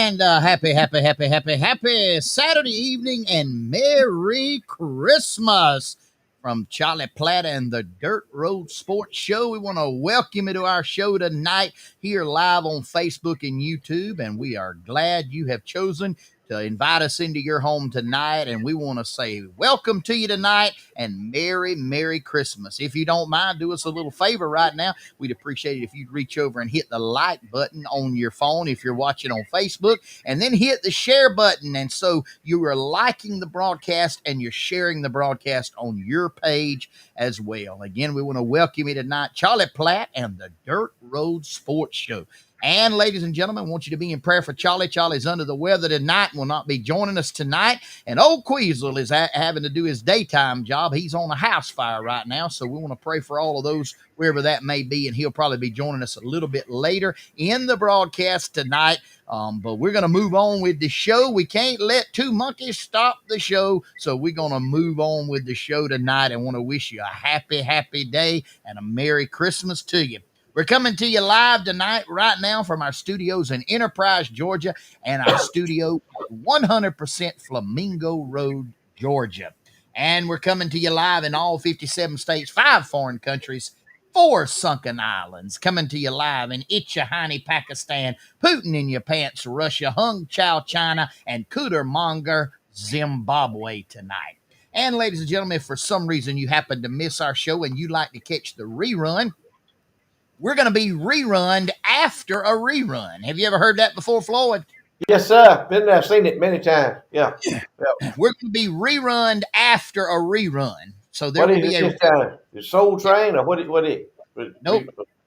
And happy Saturday evening and Merry Christmas from Charlie Platt and the Dirt Road Sports Show. We want to welcome you to our show tonight here live on Facebook and YouTube. And we are glad you have chosen to invite us into your home tonight. And we want to say welcome to you tonight and Merry Christmas. If you don't mind, do us a little favor right now. We'd appreciate it if you'd reach over and hit the like button on your phone if you're watching on Facebook, and then hit the share button. And so you are liking the broadcast and you're sharing the broadcast on your page as well. Again, we want to welcome you tonight, Charlie Platt and the Dirt Road Sports Show. And ladies and gentlemen, I want you to be in prayer for Charlie. Charlie's under the weather tonight and will not be joining us tonight. And old Queasel is having to do his daytime job. He's on a house fire right now. So we want to pray for all of those, wherever that may be. And he'll probably be joining us a little bit later in the broadcast tonight. But we're going to move on with the show. We can't let two monkeys stop the show. So we're going to move on with the show tonight and want to wish you a happy day and a Merry Christmas to you. We're coming to you live tonight, right now, from our studios in Enterprise, Georgia, and our studio 100% Flamingo Road, Georgia. And we're coming to you live in all 57 states, 5 foreign countries, 4 sunken islands. Coming to you live in Itchahani, Pakistan, Putin in your pants, Russia, Hung Chow, China, and Cootermonger, Zimbabwe tonight. And ladies and gentlemen, if for some reason you happen to miss our show and you'd like to catch the rerun, we're going to be rerun after a rerun. Have you ever heard that before, Floyd? Yes, sir. Been there, seen it many times. Yeah. We're going to be rerun after a rerun. So there will be this time? The Soul Train or what is? Nope.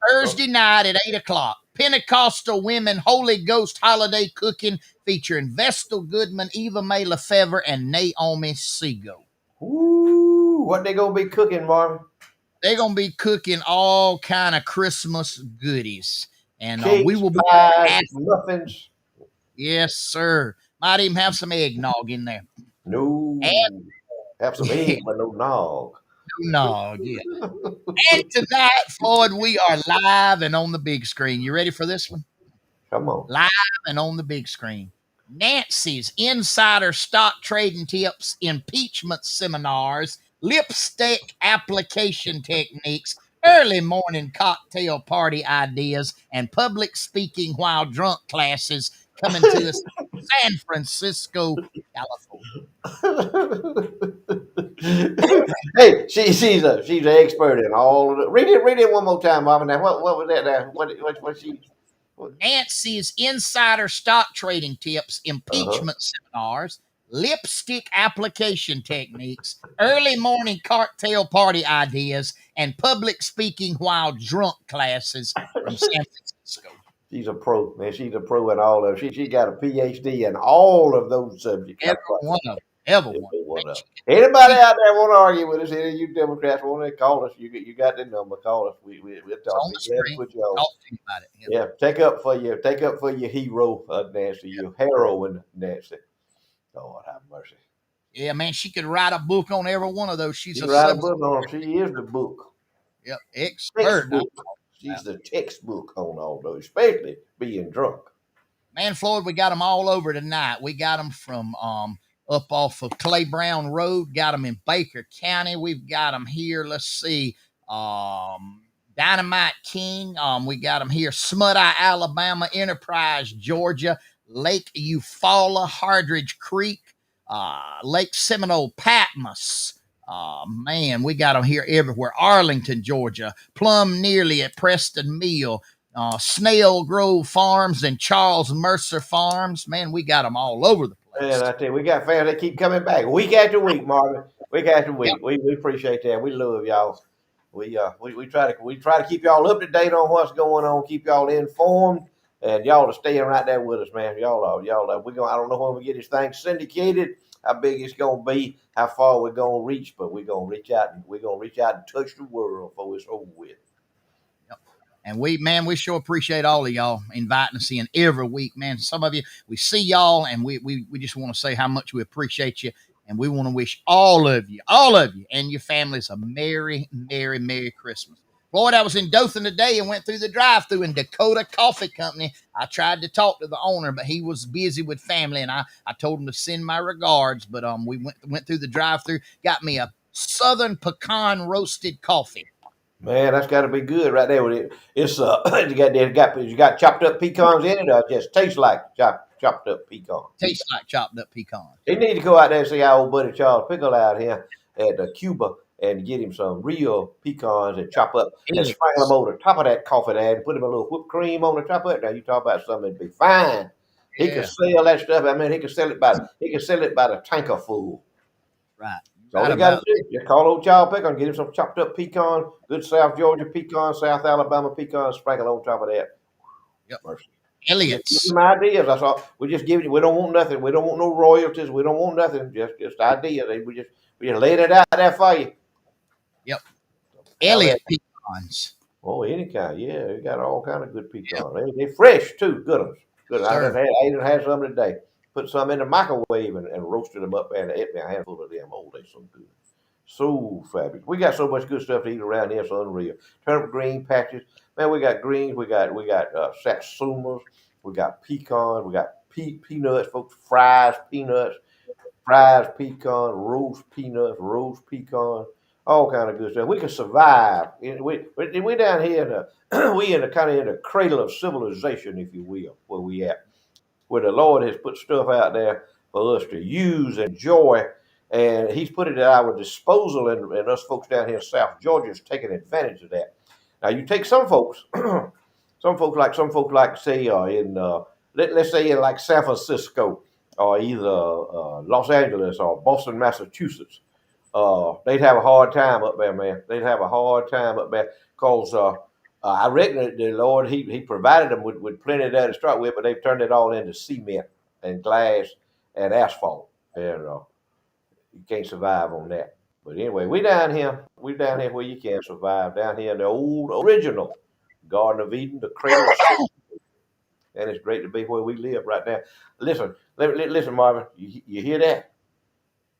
Thursday night at 8 o'clock. Pentecostal Women Holy Ghost Holiday Cooking featuring Vestal Goodman, Eva Mae Lefevre, and Naomi Seago. Ooh, what they going to be cooking, Marvin? They're going to be cooking all kind of Christmas goodies. And cakes, we will be pies, muffins. Yes, sir. Might even have some eggnog in there. No. And have some egg, but no nog. No nog, yeah. And tonight, Floyd, we are live and on the big screen. You ready for this one? Come on. Live and on the big screen. Nancy's insider stock trading tips, impeachment seminars, lipstick application techniques, early morning cocktail party ideas, and public speaking while drunk classes coming to us from San Francisco, California. Hey, she's an expert in all of it. Read it one more time, Mama. Now, what was that? Now? What she? Nancy's insider stock trading tips, impeachment seminars, lipstick application techniques, early morning cocktail party ideas, and public speaking while drunk classes from San Francisco. She's a pro, man. She's a pro in all of it. She got a PhD in all of those subjects. Every one of them. Every one. Anybody out there want to argue with us? Any of you Democrats want to call us? You got the number. Call us. We'll talk. Talk to you about it. Yeah, take up for your hero, Nancy. Your heroine, Nancy. Lord have mercy. Yeah, man, she could write a book on every one of those. She's a book on. She is the book. Yep, expert. She's the textbook on all those, especially being drunk. Man, Floyd, we got them all over tonight. We got them from up off of Clay Brown Road. Got them in Baker County. We've got them here. Let's see. Dynamite King. We got them here. Smut Eye, Alabama. Enterprise, Georgia. Lake Eufaula, Hardridge Creek. Lake Seminole, Patmos. Man, we got them here everywhere. Arlington, Georgia. Plum Nearly at Preston Mill. Snail Grove Farms and Charles Mercer Farms. Man, we got them all over the place. Man, I tell you, we got fans that keep coming back week after week, Marvin. Week after week. Yep. We appreciate that. We love y'all. We try to keep y'all up to date on what's going on, keep y'all informed, and y'all are staying right there with us, man. Y'all are. I don't know when we get this thing syndicated, how big it's gonna be, how far we're gonna reach, but we're gonna reach out and touch the world before it's over with. And we sure appreciate all of y'all inviting us in every week, man. Some of you, we see y'all, and we just want to say how much we appreciate you. And we want to wish all of you and your families a Merry Christmas. Floyd, I was in Dothan today and went through the drive-through in Dakota Coffee Company. I tried to talk to the owner, but he was busy with family, and I told him to send my regards. But we went through the drive-through, got me a Southern pecan roasted coffee. Man, that's got to be good right there. It's you got chopped up pecans in it, or it just tastes like chopped up pecans. Tastes like chopped up pecans. They need to go out there and see our old buddy Charles Pickle out here at Cuba and get him some real pecans and chop up and sprinkle them over the top of that coffee there and put him a little whipped cream on the top of it. Now you talk about something that'd be fine. He could sell that stuff. I mean, he could sell it by the tanker full. Right. So all you got to do, just call old Charles Pickle and get him some chopped up pecan, good South Georgia pecan, South Alabama pecan, sprinkle on top of that. Yep. Mercy. Elliott's. Some ideas. That's all. We just give you. We don't want nothing. We don't want no royalties. We don't want nothing. Just ideas. We just laying it out there for you. Yep. Elliott pecans. Oh, any kind. Yeah, we got all kind of good pecans. Yep. They're fresh too. Good ones. Good. I even had some today. Put some in the microwave and roasted them up and ate me a handful of them. Oh, they're so good. So fabulous. We got so much good stuff to eat around here. It's unreal. Turnip green patches. Man, we got greens. We got satsumas. We got pecans. We got peanuts, folks. Fries pecan, roast peanuts, roast pecan, all kind of good stuff. We can survive. We down here we in the kind of in the cradle of civilization, if you will, where we at. Where the Lord has put stuff out there for us to use and enjoy, and He's put it at our disposal, and us folks down here in South Georgia is taking advantage of that. Now, you take some folks, some folks like say let's say in like San Francisco or either Los Angeles or Boston, Massachusetts, they'd have a hard time up there, man. They'd have a hard time up there because I reckon that the Lord, he provided them with plenty there to start with, but they've turned it all into cement and glass and asphalt, and you can't survive on that. But anyway, we down here where you can survive, down here in the old original Garden of Eden, the cradle of sin. And it's great to be where we live right now. Listen, Marvin, you hear that?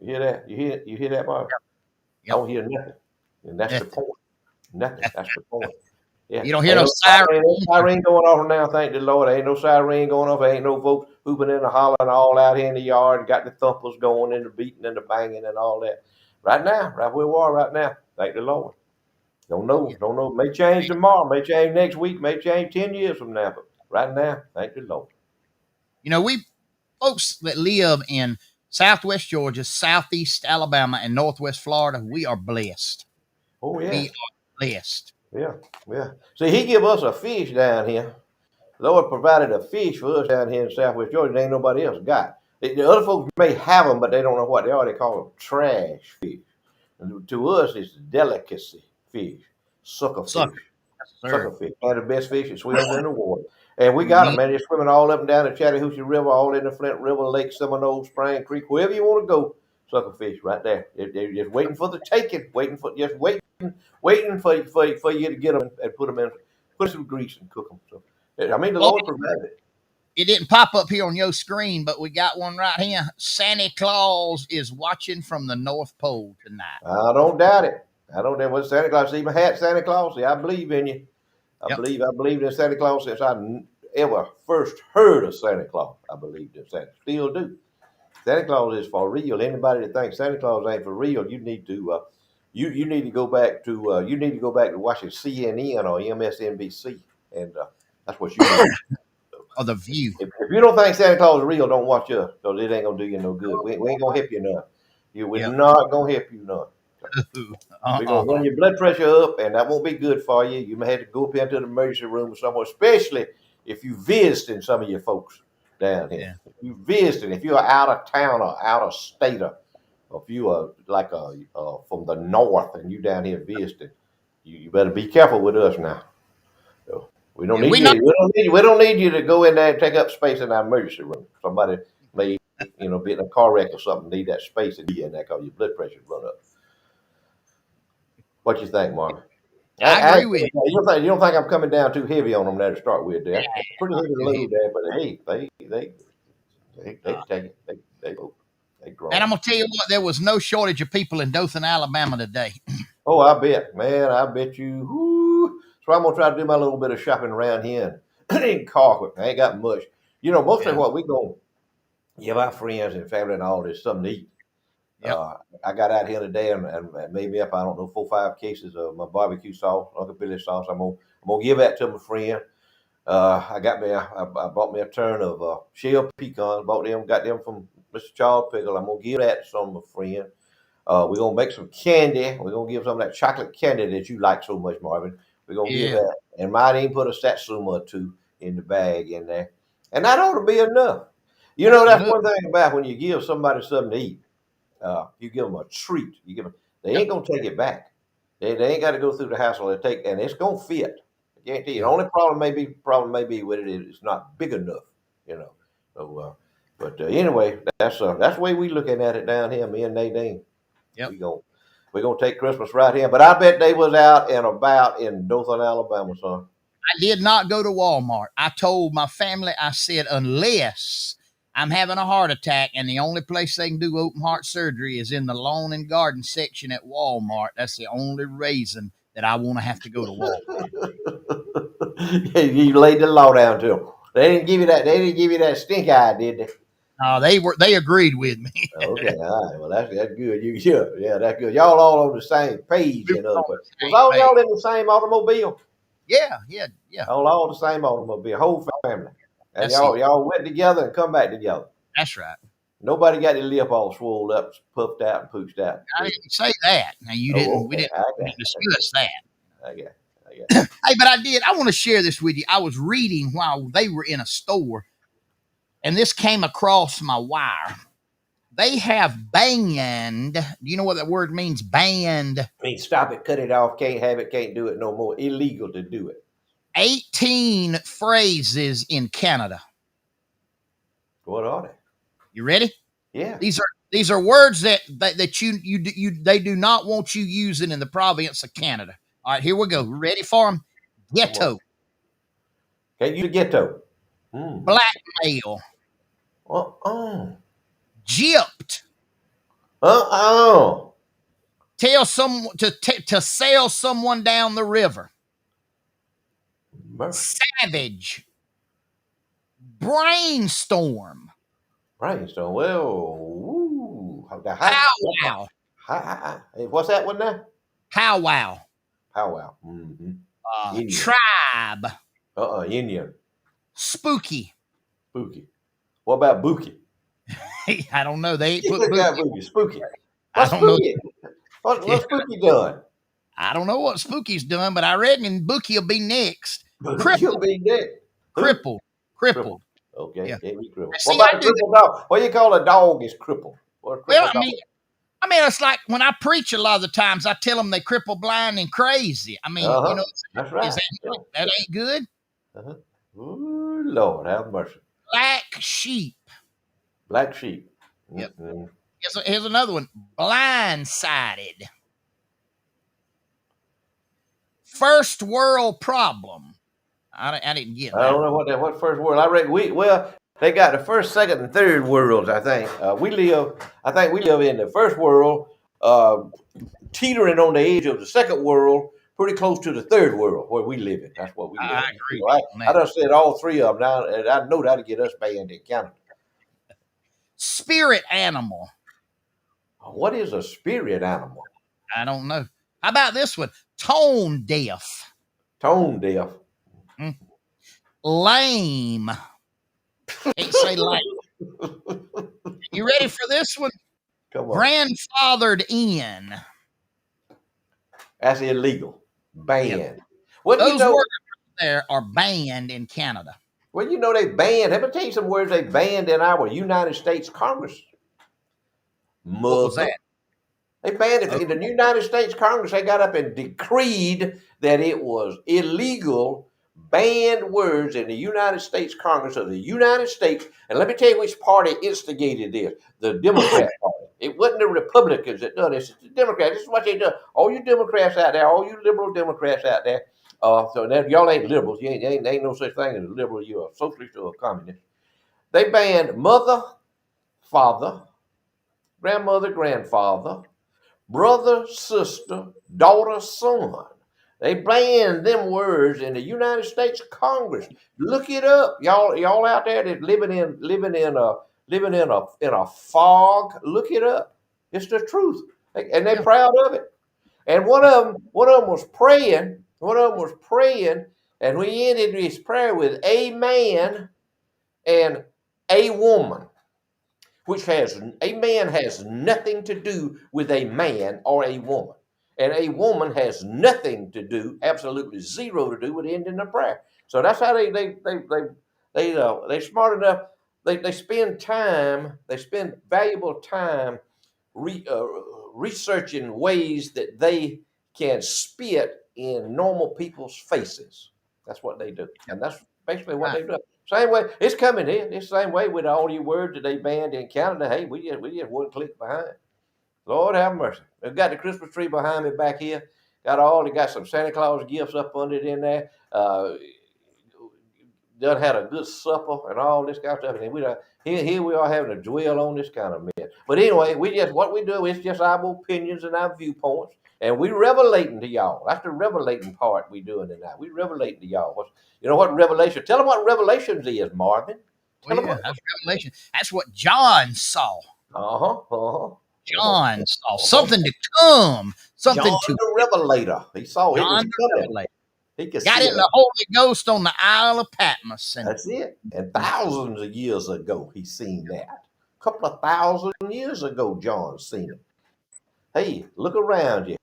You hear that? You hear that, Marvin? Yep. I don't hear nothing, and that's the point. Nothing. That's the point. Yeah. You don't hear no siren. No siren going off now, thank the Lord. There ain't no siren going off. There ain't no folks hooping and hollering all out here in the yard, got the thumpers going and the beating and the banging and all that. Right now, right where we are right now, thank the Lord. Don't know. May change tomorrow, may change next week, may change 10 years from now, but right now, thank the Lord. You know, we folks that live in Southwest Georgia, Southeast Alabama, and Northwest Florida, we are blessed. Oh, yeah. We are blessed. Yeah. See, He give us a fish down here. The Lord provided a fish for us down here in Southwest Georgia that ain't nobody else got. The other folks may have them, but they don't know what they are. They call them trash fish. And to us, it's delicacy fish, sucker fish. Sucker fish. They're the best fish that swims in the water. And we got them, man. They're swimming all up and down the Chattahoochee River, all in the Flint River, Lake Seminole, Spring Creek, wherever you want to go. Sucker fish right there. They're just waiting for the taking, waiting for you to get them and put them in, put some grease and cook them. So, I mean, the Lord provided it. It didn't pop up here on your screen, but we got one right here. Santa Claus is watching from the North Pole tonight. I don't doubt it. I don't doubt what Santa Claus. See my hat, Santa Claus. See, I believe in you. I believe in Santa Claus since I ever first heard of Santa Claus. I believed in Santa. Still do. Santa Claus is for real. Anybody that thinks Santa Claus ain't for real, you need to you need to go back to watching CNN or MSNBC, and that's what you need. Or The View. If you don't think Santa Claus is real, don't watch us, because it ain't gonna do you no good. We ain't gonna help you none. We're not gonna help you none. We're gonna run your blood pressure up, and that won't be good for you. You may have to go up into the emergency room or somewhere, especially if you visiting some of your folks down here. Yeah. If you visiting, if you're out of town or out of state, or if you are like from the north and you down here visiting, you better be careful with us now. So we don't need you. We don't need you to go in there and take up space in our emergency room. Somebody may be in a car wreck or something, need that space and be in there because your blood pressure run up. What you think, Marvin? I agree with you. You don't think I'm coming down too heavy on them there to start with? There, pretty heavy load there, but hey, they take it. They grow. And I'm gonna tell you what, there was no shortage of people in Dothan, Alabama today. Oh, I bet, man. I bet you. So I'm gonna try to do my little bit of shopping around here in Carquet. I ain't got much. Mostly Yeah. what we gonna give our friends and family and all this something to eat. Yep. I got out here today and made me up, I don't know, 4 or 5 cases of my barbecue sauce, Uncle Billy sauce. I'm gonna give that to my friend. I bought me a turn of shell pecans. Got them from Mr. Charles Pickle. I'm gonna give that to some of my friends. We're gonna make some candy. We're gonna give some of that chocolate candy that you like so much, Marvin. We're gonna give Yeah. that, and might even put a satsuma or two in the bag in there, and that ought to be enough. That's That's enough. one thing about when you give somebody something to eat. You give them a treat. They Yep. ain't gonna take it back. They ain't got to go through the hassle of take, and it's gonna fit. I guarantee you. The Yeah. only problem may be with it is it's not big enough. You know. But anyway, that's the way we looking at it down here. Me and Nadine. Yep. We gonna take Christmas right here. But I bet they was out and about in Dothan, Alabama, son. I did not go to Walmart. I told my family, I said, unless I'm having a heart attack and the only place they can do open heart surgery is in the lawn and garden section at Walmart. That's the only reason that I want to have to go to Walmart. You laid the law down to them. They didn't give you that. They didn't give you that stink eye, did they? They agreed with me. Okay, all right. Well, that's good. Yeah, that's good. Y'all all on the same page, We in were other on words. the Was same all page. y'all in the same automobile? Yeah. All the same automobile, whole family, and That's it. y'all went together and come back together. That's right. Nobody got their lip all swelled up, puffed out, and pooched out. I didn't say that. Now you Oh, didn't. We okay. didn't. We didn't discuss that. I got. Hey, but I did. I want to share this with you. I was reading while they were in a store, and this came across my wire. They have banned. Do you know what that word means? Banned I mean, stop it, cut it off. Can't have it. Can't do it no more. Illegal to do it. 18 phrases in Canada. What are they? You ready? Yeah. These are words that they do not want you using in the province of Canada. All right, here we go. Ready for them? Ghetto, Can't you ghetto? blackmail, Uh-uh. gypped, Uh-uh. tell someone to sail someone down the river, savage, brainstorm, Brainstorm. Well, ooh. powwow, Hey, what's that one now? powwow, Powwow. Mm-hmm. Indian. tribe, Indian. spooky. Spooky. What about Bookie? I don't know. They ain't put Look at booky. Bookie. Spooky. I What's don't know. Spooky? What's Spooky done? I don't know what Spooky's done, but I reckon Bookie will be next. You'll be dead. Crippled. Crippled. Okay, Yeah. can't be crippled. See, What I about do a crippled dog? What do you call a dog is crippled? What a well. crippled dog? I mean, it's like when I preach a lot of the times, I tell them they cripple, blind, and crazy. I mean, That's right. that ain't good? Uh-huh. Ooh, Lord, have mercy. Black sheep. Black sheep. Yep. Mm-hmm. Here's another one. Blindsided. First world problem. I didn't get that. I don't know what first world. I reckon they got the first, second, and third worlds. I think we live in the first world, teetering on the edge of the second world, pretty close to the third world where we live in. That's what we live I in. agree So on I that. done said all three of them now, and I know that'll get us banned in Canada. Spirit animal. What is a spirit animal? I don't know. How about this one? Tone deaf. Tone deaf. Lame. Can't say lame. You ready for this one? Come on. Grandfathered in. That's illegal. Banned. Yep. Well, Those words there are banned in Canada. Well, they banned. Let me tell you some words they banned in our United States Congress. What was that? They banned it. In the United States Congress, they got up and decreed that it was illegal, banned words in the United States Congress of the United States. And let me tell you which party instigated this. The Democrat Party. It wasn't the Republicans that done this. It's the Democrats. This is what they do. All you Democrats out there, all you liberal Democrats out there, so now y'all ain't liberals. You ain't no such thing as a liberal. You're a socialist or a communist. They banned mother, father, grandmother, grandfather, brother, sister, daughter, son. They banned them words in the United States Congress. Look it up, y'all out there that living in a fog. Look it up. It's the truth, and they're Yeah. proud of it. And one of them was praying. One of them was praying, and we ended his prayer with "a man" and "a woman," which has a man has nothing to do with a man or a woman, and a woman has nothing to do, absolutely zero to do with ending the prayer. So that's how they smart enough. They spend time. They spend valuable time re, uh, researching ways that they can spit in normal people's faces. That's what they do, and that's basically what Right. they do. Same way it's coming in. It's the same way with all your words that they banned in Canada. Hey, we just one click behind. Lord have mercy. They've got the Christmas tree behind me back here. They got some Santa Claus gifts up under it in there. Done had a good supper and all this kind of stuff. And then here we are having to dwell on this kind of mess. But anyway, what we do is just our opinions and our viewpoints, and we revelating to y'all. That's the revelating part we doing tonight. We revelating to y'all. You know what revelation? Tell them what revelations is, Marvin. Well, Tell them yeah, what. that's Revelation. That's what John saw. Uh huh. Uh huh. John saw Uh huh. something to come, John something to the Revelator. He saw it was John the coming. Revelator. He could Got see in it. the Holy Ghost on the Isle of Patmos, and That's it. And thousands of years ago, he seen that. A couple of thousand years ago, John seen it. Hey, look around you.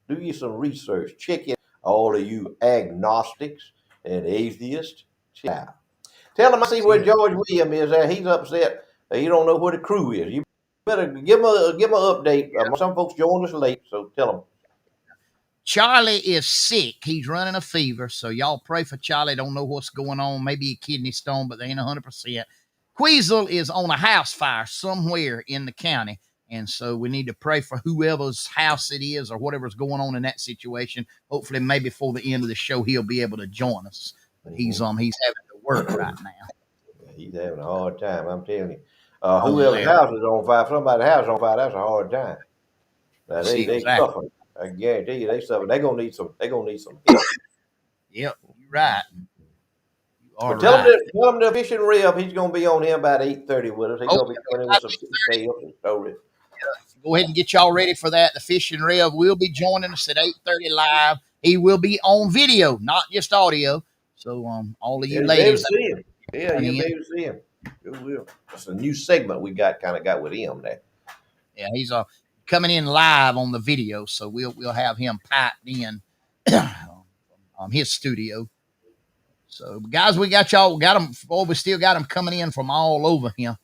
Do you some research. Check it. All of you agnostics and atheists. Yeah. Tell him I see where see, George William is at. He's upset. He don't know where the crew is. You better give him an update. Some folks joined us late, so tell him. Charlie is sick. He's running a fever, so y'all pray for Charlie. Don't know what's going on. Maybe a kidney stone, but they ain't 100%. Queasel is on a house fire somewhere in the county, and so we need to pray for whoever's house it is or whatever's going on in that situation. Hopefully, maybe before the end of the show, he'll be able to join us. But he's Mhm. he's having to work right now. He's having a hard time. I'm telling you. Oh Whoever's well, house is on fire, if somebody's house is on fire, that's a hard time. Now see they exactly. suffering. I guarantee you they suffering. They're gonna need some. They're gonna need some help. Yep, you're right. You are But tell them right. to tell them the fishing rib. He's gonna be on here about 8:30 with us. He's Oh, gonna be coming in with some details and stories. go ahead and get y'all ready for that. The Fishing Rev will be joining us at 8:30 live. He will be on video, not just audio. So all of Yeah, you you'll be able to ladies see him. Yeah, that you'll in, be able to see him. You will. That's a new segment we got with him there. yeah, he's coming in live on the video. So we'll have him piped in his studio. So guys, we got them. Oh, we still got them coming in from all over here.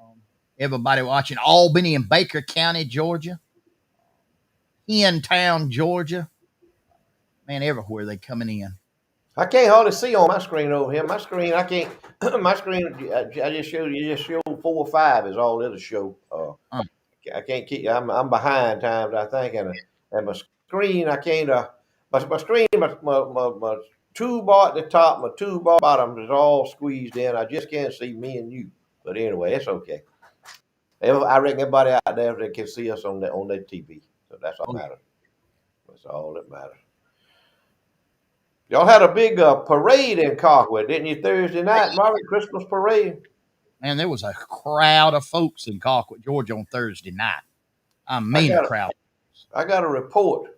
Um, Everybody watching Albany and Baker County, Georgia, in town, Georgia. Man, everywhere they coming in. I can't hardly see on my screen over here. My screen, I can't. My screen, I just showed you. Just showed 4 or 5 is all it'll show. Uh, I can't keep. I'm behind times. I think, and my screen, I can't. My screen, my toolbar at the top, my toolbar bottom is all squeezed in. I just can't see me and you. But anyway, it's okay. I reckon everybody out there that can see us on their TV. So that's all that oh, matters. That's all that matters. Y'all had a big parade in Colquitt, didn't you? Thursday night, Marvin, Christmas parade. man, there was a crowd of folks in Colquitt, Georgia on Thursday night. I I mean, a got crowd. I got a report.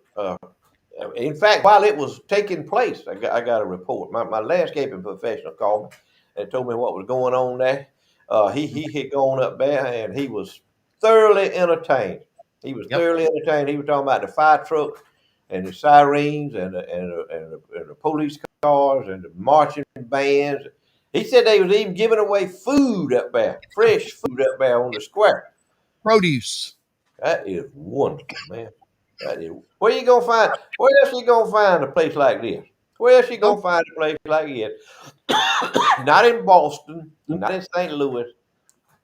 In fact, while it was taking place, I got a report. My landscaping professional called me and told me what was going on there. He had gone up there and he was thoroughly entertained. He was Yep. thoroughly entertained. He was talking about the fire truck and the sirens and the police cars and the marching bands. He said they was even giving away food up there, fresh food up there on the square. Produce. That is wonderful, man. That is. Where you gonna find? Where else you gonna find a place like this? Where else you Nope. gonna find a place like this? Not in Boston, not in St. Louis.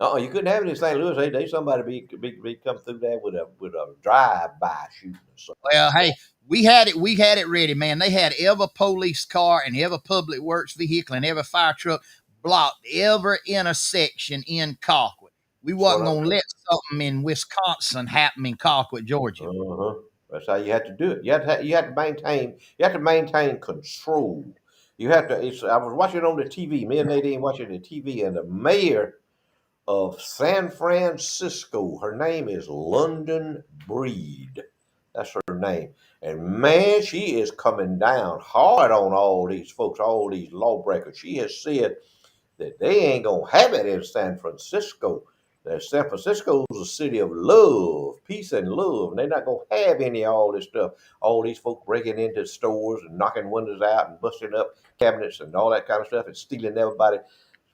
You couldn't have it in St. Louis. They somebody be come through there with a drive by shooting or something. Well, hey, we had it. We had it ready, man. They had every police car and every public works vehicle and every fire truck blocked every intersection in Colquitt. We That's what wasn't I'm gonna saying. let something in Wisconsin happen in Colquitt, Georgia. Uh huh. That's how you have to do it. You have to maintain control. You have to. I was watching on the TV. Me and Nadine watching the TV, and the mayor of San Francisco. Her name is London Breed. That's her name. And man, she is coming down hard on all these folks, all these lawbreakers. She has said that they ain't gonna have it in San Francisco. That San Francisco is a city of love, peace and love, and they're not gonna have any of all this stuff. All these folks breaking into stores and knocking windows out and busting up cabinets and all that kind of stuff and stealing everybody.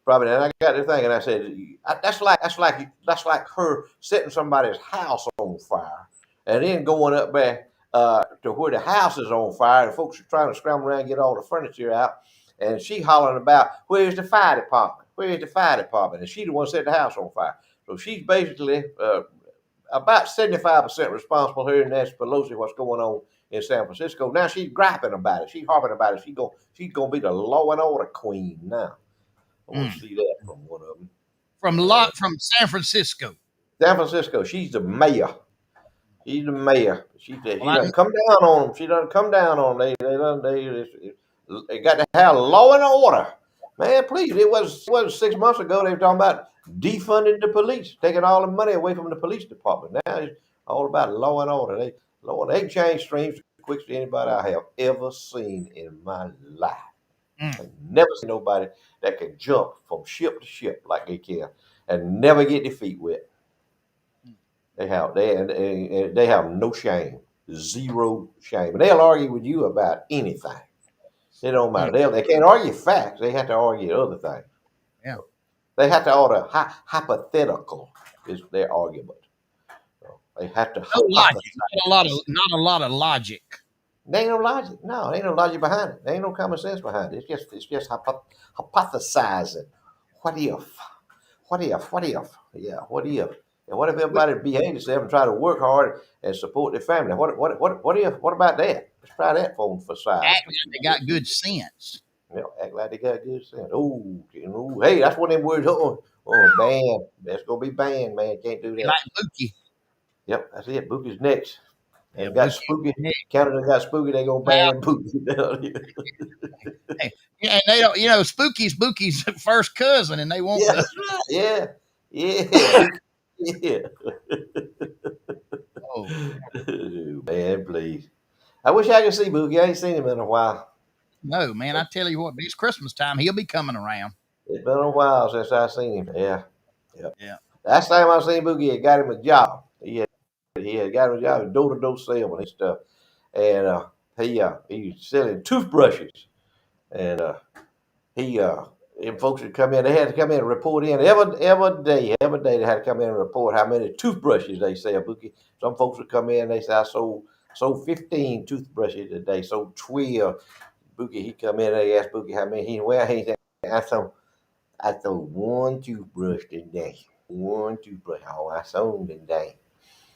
Probably, and I got to thinking. I said, that's like her setting somebody's house on fire, and then going up there to where the house is on fire, and folks are trying to scramble around and get all the furniture out, and she hollering about where's the fire department? Where's the fire department? And she the one set the house on fire. So she's basically about 75% responsible here in Nancy Pelosi what's going on in San Francisco. Now she's griping about it. She's harping about it. She's gonna be the law and order queen now. I want to Mm. see that from one of them. From San Francisco. San Francisco. She's the mayor. She's the mayor. She Well, I, doesn't come down on them. She doesn't come down on them. They got to have law and order. Man, please. It was 6 months ago. They were talking about defunding the police, taking all the money away from the police department. Now it's all about law and order. They change streams the quickest anybody I have ever seen in my life. mm. I've never seen nobody that can jump from ship to ship like they can and never get their feet wet. They have no shame, zero shame, and they'll argue with you about anything. It don't Mm. matter. They can't argue facts. They have to argue other things. Yeah. They have to order hypothetical is their argument. So they have to No logic. hypothesize. Not a lot of logic. There ain't no logic. No, there ain't no logic behind it. There ain't no common sense behind it. It's just hypothesizing. What if? What if? What if? Yeah, what if? And what if everybody behave themselves and try to work hard and support their family? What if? What about that? Let's try that for size. Act like they got good sense. Act like they got good sense. Hey, that's one of them words. Banned. That's gonna be banned, man. Can't do Be that. like Mookie. Yep, that's it. Bookie's next. Yeah, And got Mookie. spooky. Yeah. Canada got spooky. They gonna Now, ban Bookie. hey, yeah, and they don't. Spooky's first cousin, and they want Yeah, the. that's right. Yeah, yeah, yeah. Oh Man, please. I wish I could see Boogie. I ain't seen him in a while. no, man! I tell you what, it's Christmas time. He'll be coming around. It's been a while since I seen him. Yeah, yep. Yeah. Last time I seen Boogie, he got him a job. He had got him a job, door to door salesman and stuff. And he was selling toothbrushes. And he and folks would come in. They had to come in and report in every day. Every day they had to come in and report how many toothbrushes they sell. Bookie. Some folks would come in. They say I sold 15 toothbrushes a day. Sold 12. Bookie he come in. They asked Bookie how many he said I sold one toothbrush today. One toothbrush. Oh, I sold today.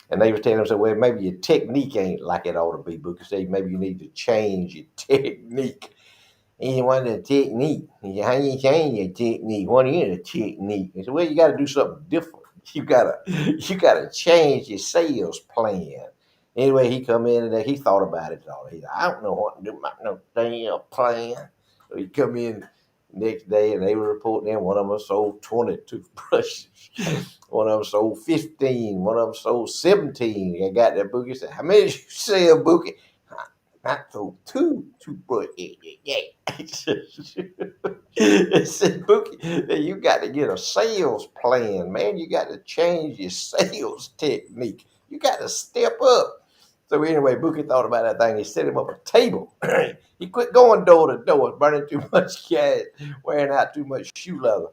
And they was telling him, so well, maybe your technique ain't like it ought to be. Bookie said maybe you need to change your technique. He wanted a technique. He said, how you change your technique? What is a technique? He said, well, you got to do something different. You gotta change your sales plan. Anyway, he come in and he thought about it all. He said, I don't know what to do about no damn plan. So he come in next day and they were reporting in one of them sold 20 toothbrushes. One of them sold 15. One of them sold 17. They got that Bookie said, how many did you sell, Bookie? I sold two toothbrushes. Yeah. It said, Bookie, you got to get a sales plan, man. You got to change your sales technique. You got to step up. So anyway, Bookie thought about that thing. He set him up a table. He quit going door to door, burning too much gas, wearing out too much shoe leather.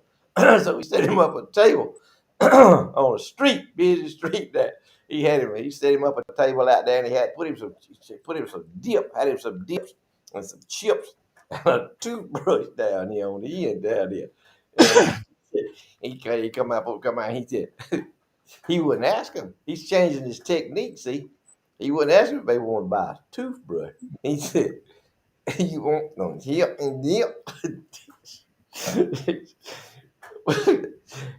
So he set him up a table on a street, busy street there. He set him up a table out there, and he put him some dip, had him some dips and some chips and a toothbrush down there on the end down there. And he come out, he said, he wouldn't ask him. He's changing his technique, see. He wouldn't ask him if they want to buy a toothbrush. He said, you want no dip and dip.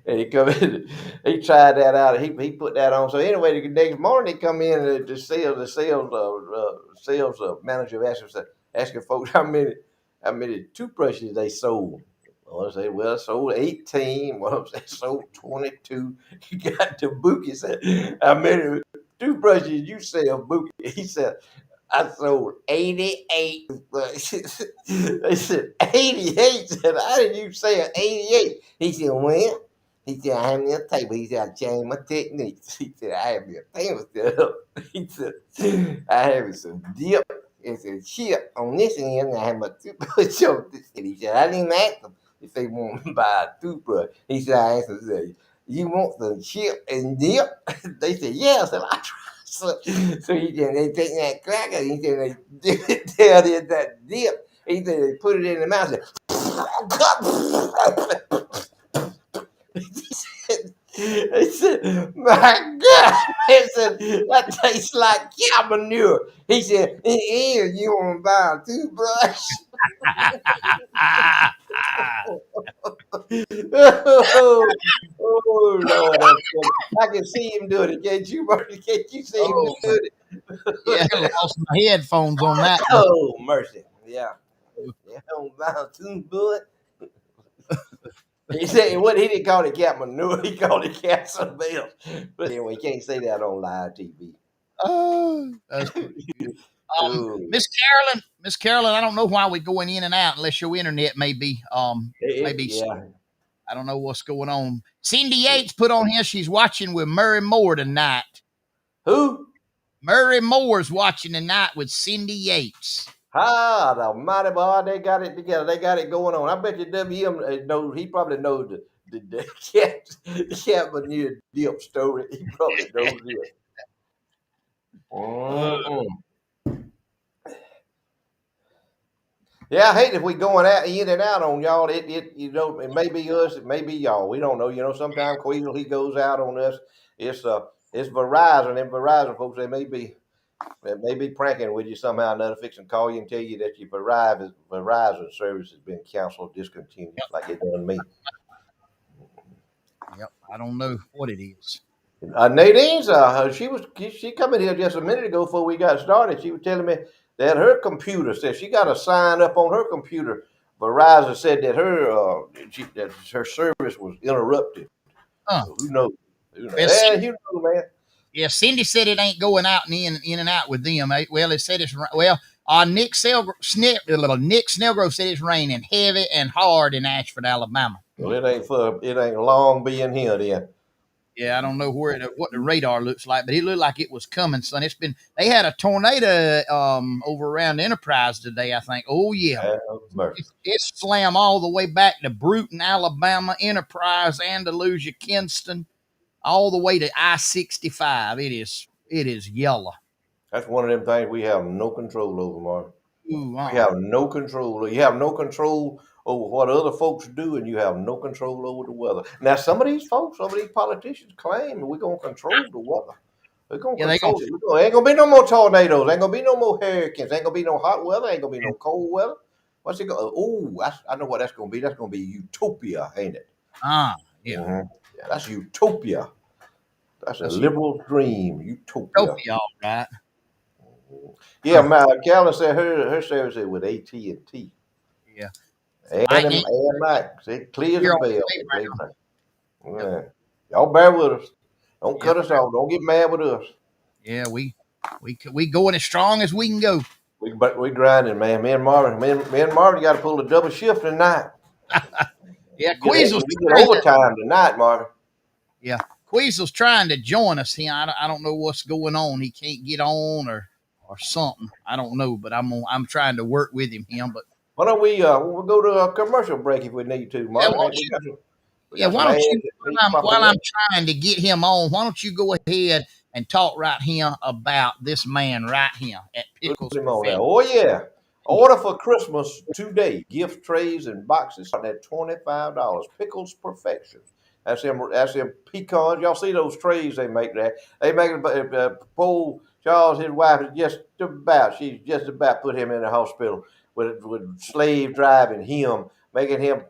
And he come in, he tried that out. He put that on. So anyway, the next morning he come in and the sales manager asking folks how many toothbrushes they sold. Well, I say, well, I sold 18. Well, I sold 22. He got to Bookie said, how many toothbrushes you sell, Bookie? He said, I sold 88 toothbrushes. They said, 88? Said, how did you say 88? He said, well, he said, I have me a table. He said, I changed my techniques. He said, I have me a table set up. He said, I have some dip and some chip on this end. And I have my toothbrush on this end. He said, I didn't ask them if they want to buy a toothbrush. He said, I asked them, you want some chip and dip? They said, yeah. I said, I try. So he said, they take that cracker. He said, they dip it down in that dip. He said, they put it in the mouth. He said, my God. He said, that tastes like cow manure. He said, here, you want to buy a toothbrush? oh, oh, Lord, that's funny. I can see him doing it. Can't you, Marty? Can't you see him Oh, doing yeah, I it? lost my headphones on that one. Oh, mercy. Yeah. Yeah, don't buy a toothbrush. He said what he didn't call it cat manure, he called it cat something else. But anyway, you can't say that on live TV. Oh, that's pretty good. Oh, Miss Carolyn, I don't know why we're going in and out unless your internet maybe yeah. I don't know what's going on. Cindy Yates put on here she's watching with Murray Moore tonight. Who? Murray Moore's watching tonight with Cindy Yates. Ah, the mighty boy, they got it together. They got it going on. I bet you WM knows. He probably knows the cat manure dip story. He probably knows it. Uh, Mm-mm. Yeah, I hate if we going out in and out on y'all. It may be us, it may be y'all. We don't know. Sometimes Queasel he goes out on us. It's Verizon and Verizon folks. They may be pranking with you somehow or another, fixing to call you and tell you that your Verizon service has been canceled, discontinued, like it done me. yep, I don't know what it is. Nadine's she come in here just a minute ago before we got started. She was telling me that her computer said she got a sign up on her computer. Verizon said that that her service was interrupted. Huh. So who knows? Who knows? Well, Yeah, you know, man. yeah, Cindy said it ain't going out and in and out with them. Well, it said it's Nick Snellgrove said it's raining heavy and hard in Ashford, Alabama. Well, it ain't long being here then. Yeah, I don't know what the radar looks like, but it looked like it was coming, son. They had a tornado over around Enterprise today, I think. Oh yeah. Have mercy. It's slammed all the way back to Bruton, Alabama, Enterprise, Andalusia, Kinston, all the way to I-65. It is yellow. That's one of them things we have no control over, Mark. Ooh, We have no control. You have no control over what other folks do, and you have no control over the weather. Now, some of these politicians claim we're gonna control the weather. We're gonna Yeah, they gonna control it. Ain't gonna be no more tornadoes. Ain't gonna be no more hurricanes. Ain't gonna be no hot weather. Ain't gonna be no cold weather. What's it going? Oh, I know what that's gonna be. That's gonna be utopia, ain't it? yeah. Yeah, that's utopia. That's a That's liberal dream. Utopia. utopia, all right. Yeah, my Calvin said her service is with AT&T. Yeah. And Lightning Max. It clears here the on bell. the playground. Yeah. Y'all bear with us. Don't Yep. cut us off. Don't get mad with us. Yeah, we going as strong as we can go. But we grinding, man. Me and Marvin got to pull a double shift tonight. Yeah, We get overtime tonight, Marvin. yeah, Queasel's trying to join us here. I don't know what's going on. He can't get on or something. I don't know, but I'm trying to work with him. But Why don't we'll go to a commercial break if we need to, yeah, Marvin? We yeah, got why some don't ads you that need to while properly I'm trying to get him on, why don't you go ahead and talk right here about this man right here at Pickles put him on there. Perfection. Oh yeah. Order for Christmas today. Gift trays and boxes starting at $25. Pickles Perfection. That's them pecans. Y'all see those trays they make there? They make it. Poor Charles, his wife, she's just about put him in the hospital with slave driving him making him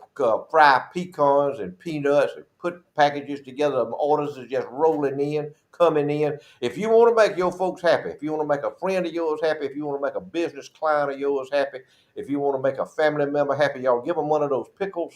fry pecans and peanuts and put packages together. Orders are just rolling in, coming in. If you want to make your folks happy, if you want to make a friend of yours happy, if you want to make a business client of yours happy, if you want to make a family member happy, y'all give them one of those Pickles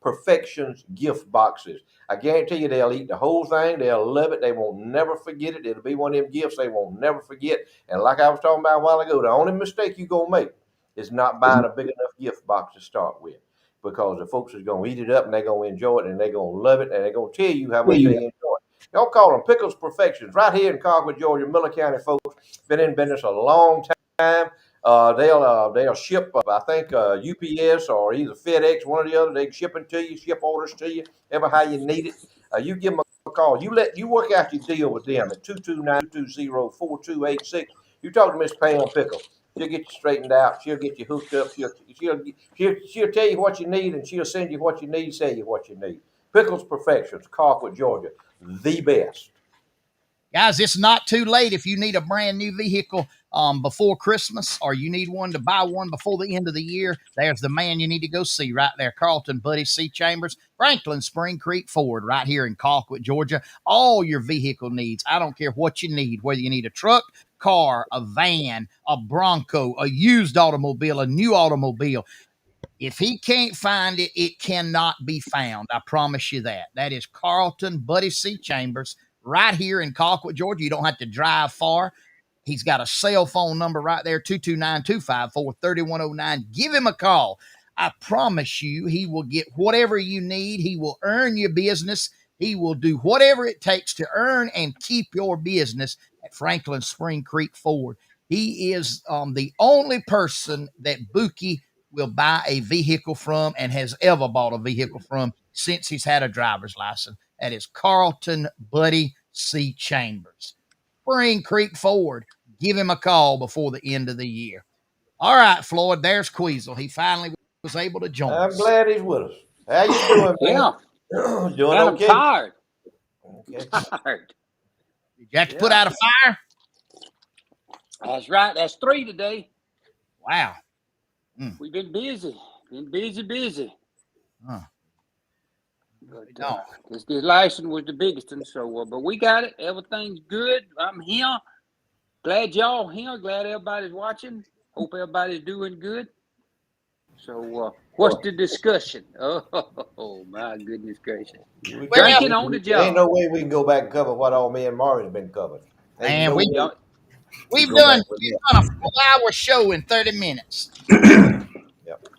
Perfections gift boxes. I guarantee you they'll eat the whole thing. They'll love it. They won't never forget it. It'll be one of them gifts they won't never forget. And like I was talking about a while ago, the only mistake you're going to make is not buying a big enough gift box to start with, because the folks is going to eat it up and they're going to enjoy it and they're going to love it and they're going to tell you how much they enjoy it. Y'all call them Pickles Perfections right here in Colquitt, Georgia. Miller County folks been in business a long time. They'll ship, I think, UPS or either FedEx, one or the other. They can ship it to you, ship orders to you, ever how you need it. You give them a call. You work out your deal with them at 229-220-4286. You talk to Miss Pam Pickle. She'll get you straightened out. She'll get you hooked up. She'll tell you what you need, and she'll send you what you need, say you what you need. Pickles Perfections, Colquitt, Georgia, the best. Guys, it's not too late if you need a brand new vehicle before Christmas, or you need one to buy one before the end of the year. There's the man you need to go see right there, Carlton Buddy C. Chambers, Franklin Spring Creek Ford, right here in Colquitt, Georgia. All your vehicle needs. I don't care what you need, whether you need a truck, car, a van, a Bronco, a used automobile, a new automobile. If he can't find it, it cannot be found. I promise you that. That is Carlton Buddy C. Chambers right here in Colquitt, Georgia. You don't have to drive far. He's got a cell phone number right there, 229-254-3109. Give him a call. I promise you he will get whatever you need. He will earn your business. He will do whatever it takes to earn and keep your business at Franklin Spring Creek Ford. He is the only person that Buki will buy a vehicle from and has ever bought a vehicle from since he's had a driver's license. That is Carlton Buddy C. Chambers. Spring Creek Ford. Give him a call before the end of the year. All right, Floyd, there's Queasel. He finally was able to join I'm us. glad he's with us. How you doing, man? Yeah. Doing Man, okay? I'm tired. Okay. Tired. Did you have to put out a fire? That's right. That's 3 today. Wow. We've been busy. Busy. Huh. But this last one was the biggest one. So, but we got it. Everything's good. I'm here. Glad y'all here. Glad everybody's watching. Hope everybody's doing good. So, what's the discussion? Oh my goodness gracious! Drinking on the job. Ain't no way we can go back and cover what all me and Marvin's been covered. And we've done a 4-hour show in 30 minutes.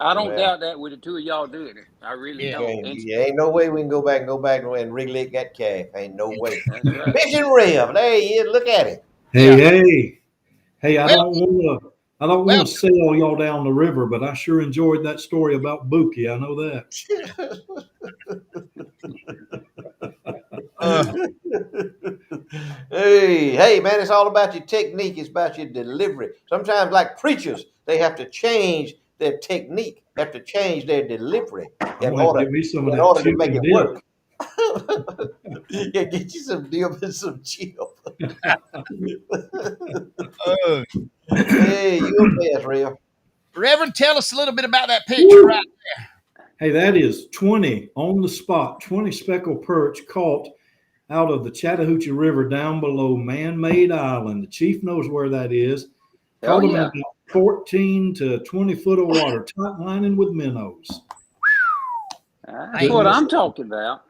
I don't doubt that with the two of y'all doing it. I really don't. Ain't no way we can go back and relick that calf. Ain't no way. That's right. Fishing Rev, there he is. Look at him. Hey! I don't want to sail y'all down the river, but I sure enjoyed that story about Buki. I know that. Hey, man, it's all about your technique. It's about your delivery. Sometimes, like preachers, they have to change their technique, have to change their delivery in order to make it work. Yeah, get you some dip and some chip. Hey, you're best, Rev. Reverend, tell us a little bit about that picture right there. Hey, that is 20 on the spot, 20 speckled perch caught out of the Chattahoochee River down below Man-Made Island. The chief knows where that is. Caught them in about 14 to 20 foot of water, tight lining with minnows. That's what I'm talking about.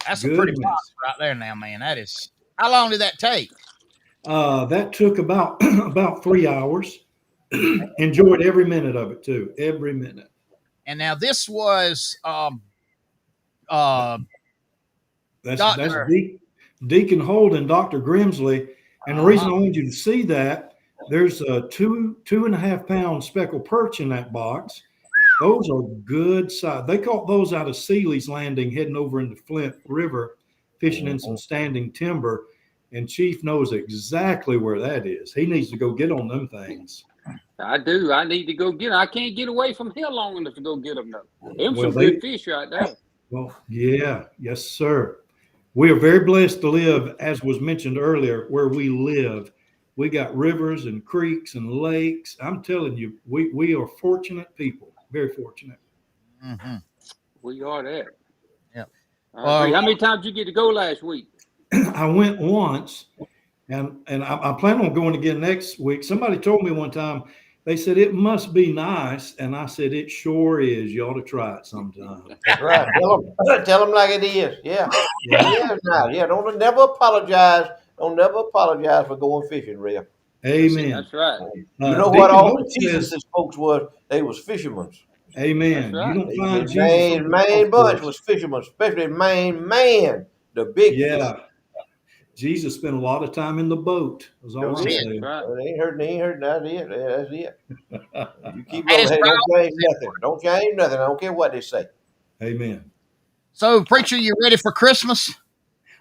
That's a pretty box right there now, man. That is. How long did that take? That took about 3 hours. Enjoyed every minute of it too. Every minute. And now this was that's Deacon Holden, Dr. Grimsley. And the reason I wanted you to see that, there's a 2.5 pound speckled perch in that box. Those are good size. They caught those out of Seeley's Landing, heading over into Flint River, fishing in some standing timber. And Chief knows exactly where that is. He needs to go get on them things. I do. I need to go get them. I can't get away from here long enough to go get them, though. Them some good fish right there. Well, yeah. Yes, sir. We are very blessed to live, as was mentioned earlier, where we live. We got rivers and creeks and lakes. I'm telling you, we are fortunate people. Very fortunate. Mm-hmm. We are that. Yeah. I agree. How many times did you get to go last week? I went once, and I plan on going again next week. Somebody told me one time, they said it must be nice, and I said it sure is. You ought to try it sometime. That's right. Tell them like it is. Yeah. Yeah, nice. Yeah, don't never apologize. Don't never apologize for going fishing, Ray. Amen. That's right. You know what Deacon all Hope the Jesus' folks was? They was fishermen. Amen. That's right. You don't find The Jesus on the main golf bunch course. was fishermen, especially main man, the big fish. Yeah. Jesus spent a lot of time in the boat. That's all I'm saying. Right. They ain't hurting. That's it. That's it. You keep And on. it's Hey, don't proud. change nothing. Don't change nothing. I don't care what they say. Amen. So, preacher, you ready for Christmas?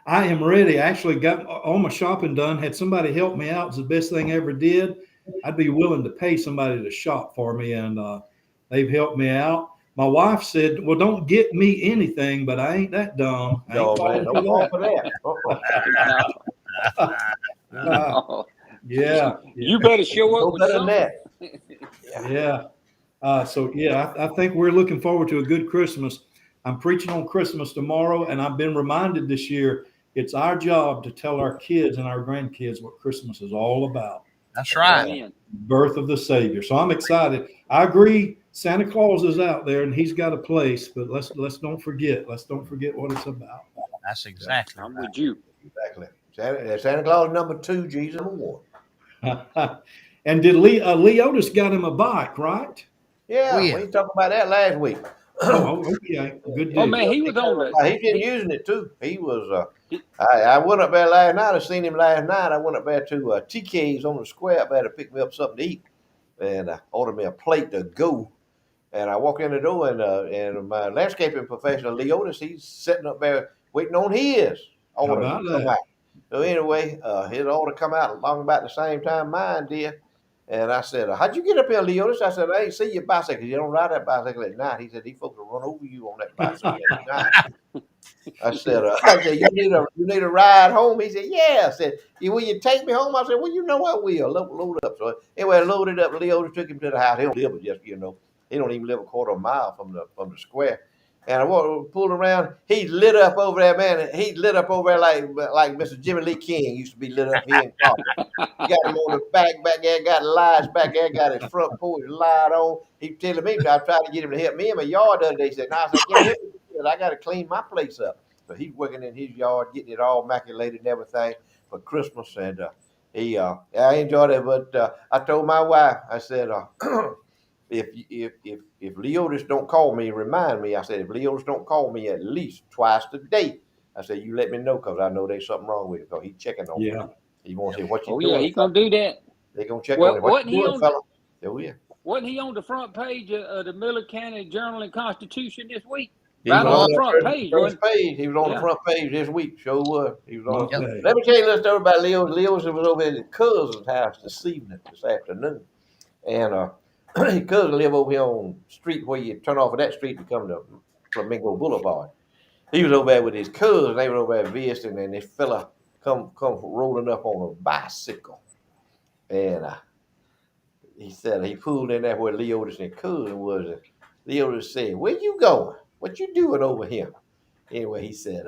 I am ready. I actually got all my shopping done. Had somebody help me out. It's the best thing I ever did. I'd be willing to pay somebody to shop for me, and they've helped me out. My wife said, "Well, don't get me anything, but I ain't that dumb. I ain't No, man, falling don't fall for for that. No. that." No. Yeah. You better show up No with better than something. that. Yeah. I think we're looking forward to a good Christmas. I'm preaching on Christmas tomorrow, and I've been reminded this year it's our job to tell our kids and our grandkids what Christmas is all about. That's right. Amen. Birth of the Savior. So I'm excited. I agree. Santa Claus is out there and he's got a place, but let's don't forget. Let's don't forget what it's about. That's exactly I'm right. with you. Exactly. Santa Claus number 2, Jesus number 1. And did Leotis got him a bike, right? Yeah, Oh, yeah. we talked about that last week. Oh, okay. Good Oh deal. man, he was on the. He's been using it too. He was. I went up there last night. I seen him last night. I went up there to TK's on the square up there to pick me up something to eat, and I ordered me a plate to go. And I walk in the door, and my landscaping professional Leotis, he's sitting up there waiting on his order to about come that? out. So anyway, his order come out along about the same time mine did. And I said, "How'd you get up here, Leotis?" I said, "I ain't see your bicycle. You don't ride that bicycle at night." He said, "These folks will run over you on that bicycle at night." I said, "You need a ride home?" He said, "Yeah." I said, "Will you take me home?" I said, "Well, you know I will. Load up." So anyway, I loaded up. Leotis took him to the house. He don't live just he don't even live a quarter of a mile from the square. And I pulled around. He lit up over there, man. He lit up over there like Mr. Jimmy Lee King used to be lit up here in Crawford. He got him on the back there, got lights back there, got his front porch light on. He telling me, I tried to get him to help me in my yard the other day. He said, "No," I said, "I can't help you. I got to clean my place up." So he's working in his yard, getting it all immaculated and everything for Christmas. And I enjoyed it. But I told my wife, I said, if Leotis don't call me, remind me. I said, if Leotis don't call me at least twice a day, I said, you let me know, because I know there's something wrong with it, because he's checking on me. Yeah. He wants to say, "What you Oh doing?" yeah, he gonna do that. They're gonna check on Well, him. "What wasn't you he doing, on? fella?" Oh yeah. Wasn't he on the front page of the Miller County Journal and Constitution this week? He Right was on on the the front page, first wasn't page. He was on the Yeah. front page this week. Sure was. He was on. Okay. Let me tell you a little story about Leo. Leo was over at his cousin's house this afternoon, and his cousin live over here on the street where you turn off of that street to come to Flamingo Boulevard. He was over there with his cousin. They were over there visiting, and this fella come rolling up on a bicycle, and he said he pulled in there where Leotis and cousin was. And Leotis said, "Where you going? What you doing over here?" Anyway, he said,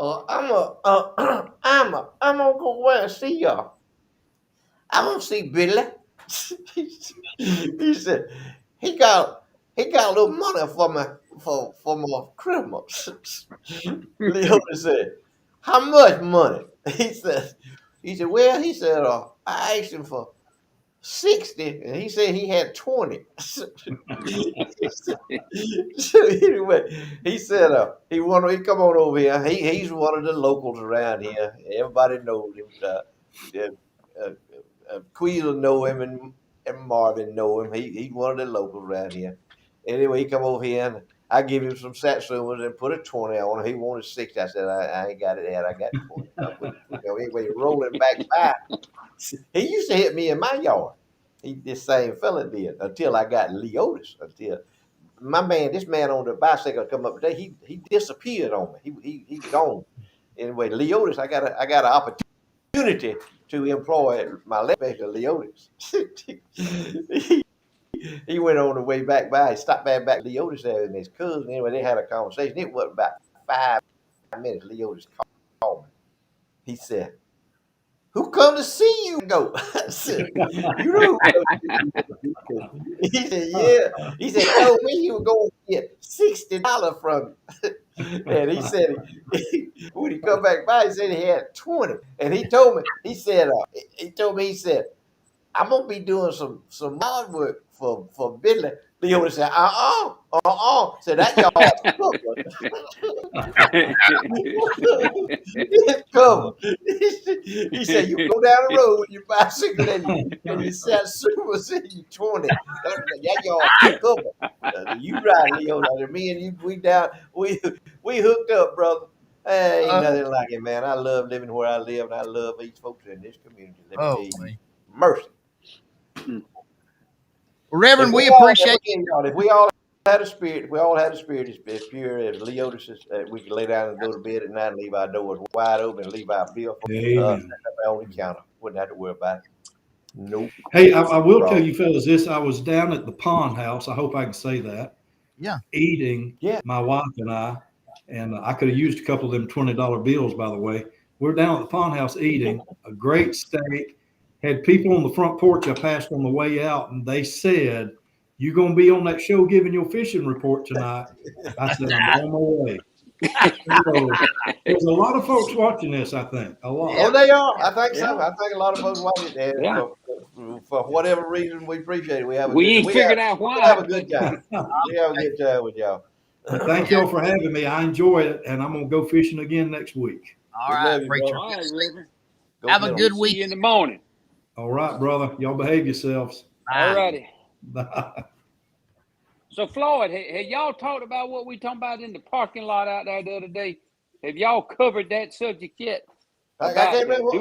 I'm gonna go over and see y'all. I'm gonna see Billy." He said, he got a little money for me for my Christmas. Leotis said, "How much money?" He said, "Well," he said, "I asked him for 60, and he said he had 20." So anyway, he said he come on over here. He's one of the locals around here. Everybody knows him. Queel know him, and Marvin know him. He's one of the locals around here. Anyway, he come over here, and I give him some satsumas and put a 20 on him. He wanted 60. I said, I ain't got it yet. I got 20. I put 20 on. Anyway, rolling back by. He used to hit me in my yard. This same fella did, until I got Leotis. Until this man on the bicycle come up today, he disappeared on me. He's gone. Anyway, Leotis, I got an opportunity to employ my left back, Leotis. he went on the way back by. He stopped back Leotis there and his cousin. Anyway, they had a conversation. It was about 5 minutes. Leotis called me. He said, "Who come to see you?" I go, I said, "You know who come to see you?" He said, "Yeah." He said, "Told me he was going to get $60 from you." And he said, when he come back by, he said he had 20. And he told me, he said, "I'm gonna be doing some yard work for Billy." Leo said, Said that y'all covered. It's covered. He said, "You go down the road with your bicycle and you set super in you 20. That y'all covered." You right, Leo. Me and you, we hooked up, brother. Ain't nothing like it, man. I love living where I live, and I love these folks in this community. Let me tell you, mercy. Reverend, we appreciate if we all had a spirit, as pure as Leotis, we could lay down and go to bed at night and leave our doors wide open and leave our bill on the counter. Wouldn't have to worry about it. Nope. Hey, I will tell you fellas this. I was down at the pond house. I hope I can say that. Yeah. Eating, my wife and I could have used a couple of them $20 bills, by the way. We're down at the pond house eating a great steak. Had people on the front porch I passed on the way out, and they said, "You gonna be on that show giving your fishing report tonight?" I said, "I'm on my way." So, there's a lot of folks watching this, I think. A lot. Oh, they are. I think so. I think a lot of folks watch it there for whatever reason. We appreciate it. We ain't figured out why. We have a good time. We have a good time with y'all. Thank y'all for having me. I enjoy it, and I'm gonna go fishing again next week. All right, preacher. All right, Reverend. Have a good week. See you in the morning. All right, brother. Y'all behave yourselves. All righty. Bye. So, Floyd, have y'all talked about what we talking about in the parking lot out there the other day? Have y'all covered that subject yet? I can't remember what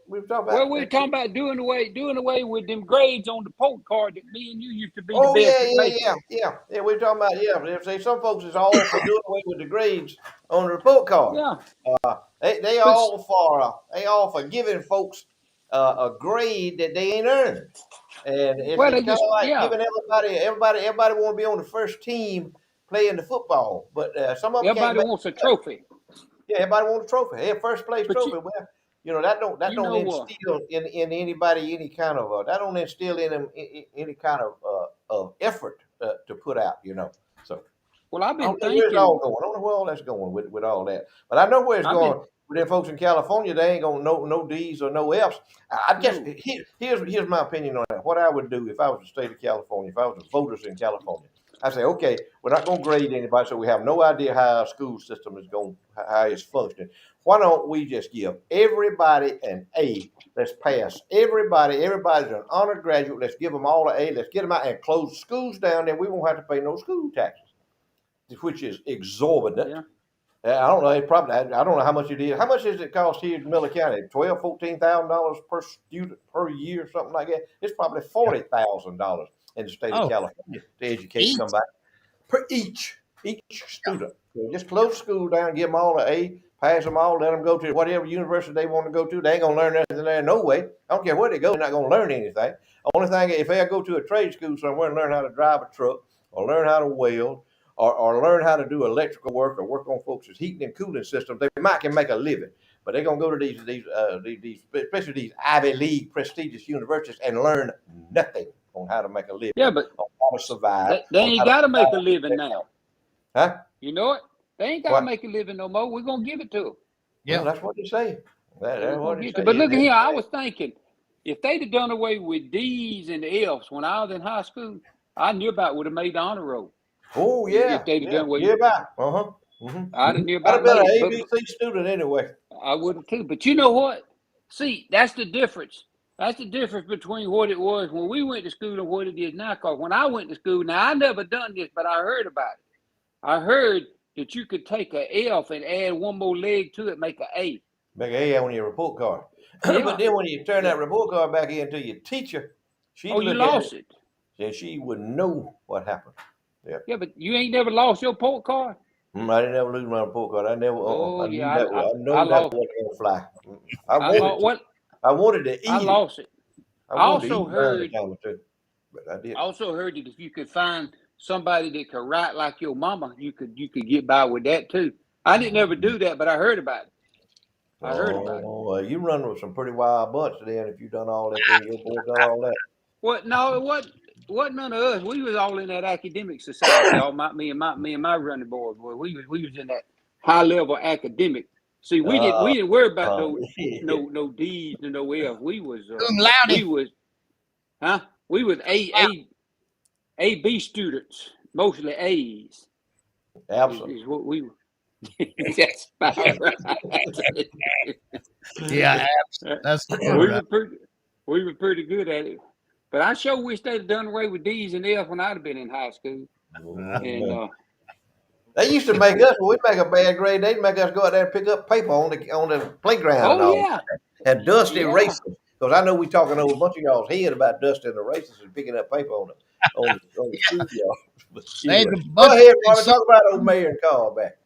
we were talking about. Well, we were talking about doing away with them grades on the poke card that me and you used to be the best at making. Yeah. We're talking about See, some folks is all for doing away with the grades on the report card. Yeah. They all for giving folks a grade that they ain't earned, and it's kind of like giving everybody want to be on the first team playing the football, but some of them everybody wants a trophy. Yeah, everybody wants a trophy. Hey, a first place trophy. That don't instill in anybody any kind of that don't instill in them any kind of effort to put out. So. Well, I've been thinking. Where it's all going. I don't know where all that's going with all that, but I know where it's going. With them folks in California, they ain't gonna no D's or no F's. I guess here's my opinion on that. What I would do if I was the state of California, if I was the voters in California, I say, okay, we're not gonna grade anybody, so we have no idea how our school system is how it's functioning. Why don't we just give everybody an A? Let's pass everybody's an honor graduate. Let's give them all an A. Let's get them out and close the schools down. Then we won't have to pay no school taxes, which is exorbitant. Yeah. I don't know. I don't know how much it is. How much does it cost here in Miller County? $14,000 per student per year, something like that. It's probably $40,000 in the state of California to educate somebody per each student. So just close school down, give them all an A, pass them all, let them go to whatever university they want to go to. They ain't gonna learn nothing there, no way. I don't care where they go, they're not gonna learn anything. Only thing, if they go to a trade school somewhere and learn how to drive a truck or learn how to weld, or learn how to do electrical work or work on folks' heating and cooling systems, they can make a living. But they're gonna go to these especially these Ivy League prestigious universities and learn nothing on how to make a living. Yeah, but on how to survive. They ain't got to make a living now. Huh? You know it? They ain't got to make a living no more. We're gonna give it to them. Yeah, well, that's what they say. That's what they say. But look at here, I was thinking, if they'd have done away with D's and F's when I was in high school, I knew about would have made the honor roll. Oh yeah, if they'd have done away. I'd have been an ABC student anyway. I would have too. But you know what? See, that's the difference. That's the difference between what it was when we went to school and what it is now. Because when I went to school, now I never done this, but I heard about it. I heard that you could take an F and add one more leg to it, make an A. Make an A on your report card. Yeah. But then when you turn that report card back in to your teacher, you lost it. And she would know what happened. Yeah, but you ain't never lost your report card? I didn't ever lose my report card. I never. Oh, I yeah. That wasn't going to fly. I wanted to eat. I lost it. I also heard. But I did. I also heard that if you could find somebody that could write like your mama, you could get by with that too. I didn't ever do that, but I heard about it. I heard about it. Oh, you run with some pretty wild bunch then if you done all that. Then your boy done all that. What? No, it wasn't none of us. We was all in that academic society. All me and my running boys. Boy, we was in that high level academic. See, we didn't worry about no D's and no F's. Cum laude. We was A B students, mostly A's. Absolutely. Is what we were. That's about right. Yeah, that's we were pretty good at it. But I sure wish they'd done away with D's and F's when I'd have been in high school. And they used to make us, when we make a bad grade, they'd make us go out there and pick up paper on the playground. Oh, yeah. And dust erasers. Because I know we talking over a bunch of y'all's head about dusting erasers and picking up paper on the schoolyard. Go ahead, Marvin. Talk about old Mayor and Carl back.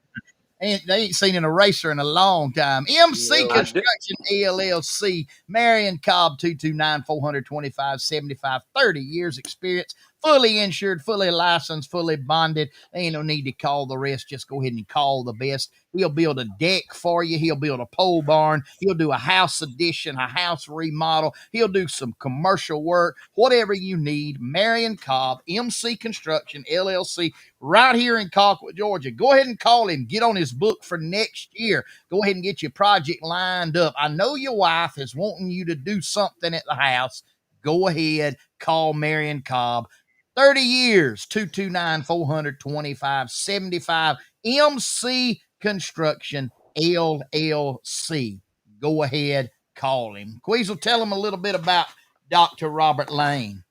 They ain't seen an eraser in a long time. MC Construction LLC, Marion Cobb, 229-425-75, 30 years experience, fully insured, fully licensed, fully bonded. There ain't no need to call the rest. Just go ahead and call the best. He'll build a deck for you. He'll build a pole barn. He'll do a house addition, a house remodel. He'll do some commercial work, whatever you need. Marion Cobb, MC Construction LLC, right here in Colquitt, Georgia. Go ahead and call him. Get on his book for next year. Go ahead and get your project lined up. I know your wife is wanting you to do something at the house. Go ahead, call Marion Cobb. 30 years, 229-425-75, MC Construction LLC. Go ahead, call him. Queasel, tell him a little bit about Dr. Robert Lane.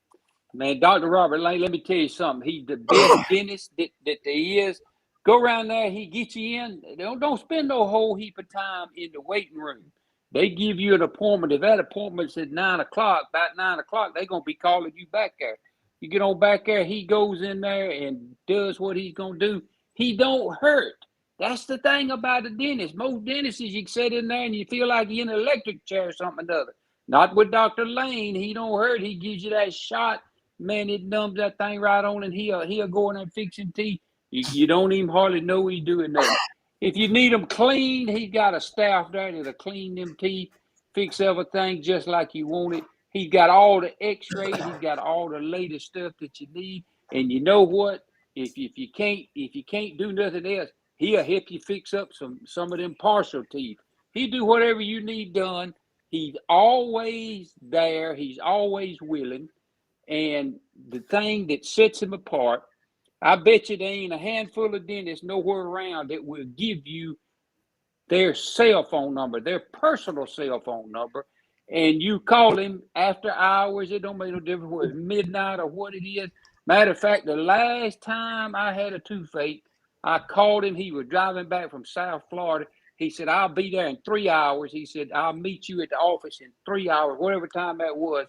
Man, Dr. Robert Lane, let me tell you something. He's the best dentist that there is. Go around there, he gets you in. Don't spend no whole heap of time in the waiting room. They give you an appointment. If that appointment's at 9 o'clock, about 9 o'clock, they're going to be calling you back there. You get on back there, he goes in there and does what he's going to do. He don't hurt. That's the thing about a dentist. Most dentists, you can sit in there and you feel like you're in an electric chair or something or other. Not with Dr. Lane. He don't hurt. He gives you that shot. Man, it numbs that thing right on, and he'll go in there and fix your teeth. You don't even hardly know he's doing that. If you need them clean, he's got a staff there that'll clean them teeth, fix everything just like you want it. He's got all the X-rays. He's got all the latest stuff that you need. And you know what? If you can't do nothing else, he'll help you fix up some of them partial teeth. He do whatever you need done. He's always there. He's always willing. And the thing that sets him apart, I bet you there ain't a handful of dentists nowhere around that will give you their cell phone number, their personal cell phone number, and you call him after hours. It don't make no difference whether it's midnight or what it is. Matter of fact, the last time I had a toothache, I called him. He was driving back from South Florida. He said, I'll be there in 3 hours. He said, I'll meet you at the office in 3 hours, whatever time that was.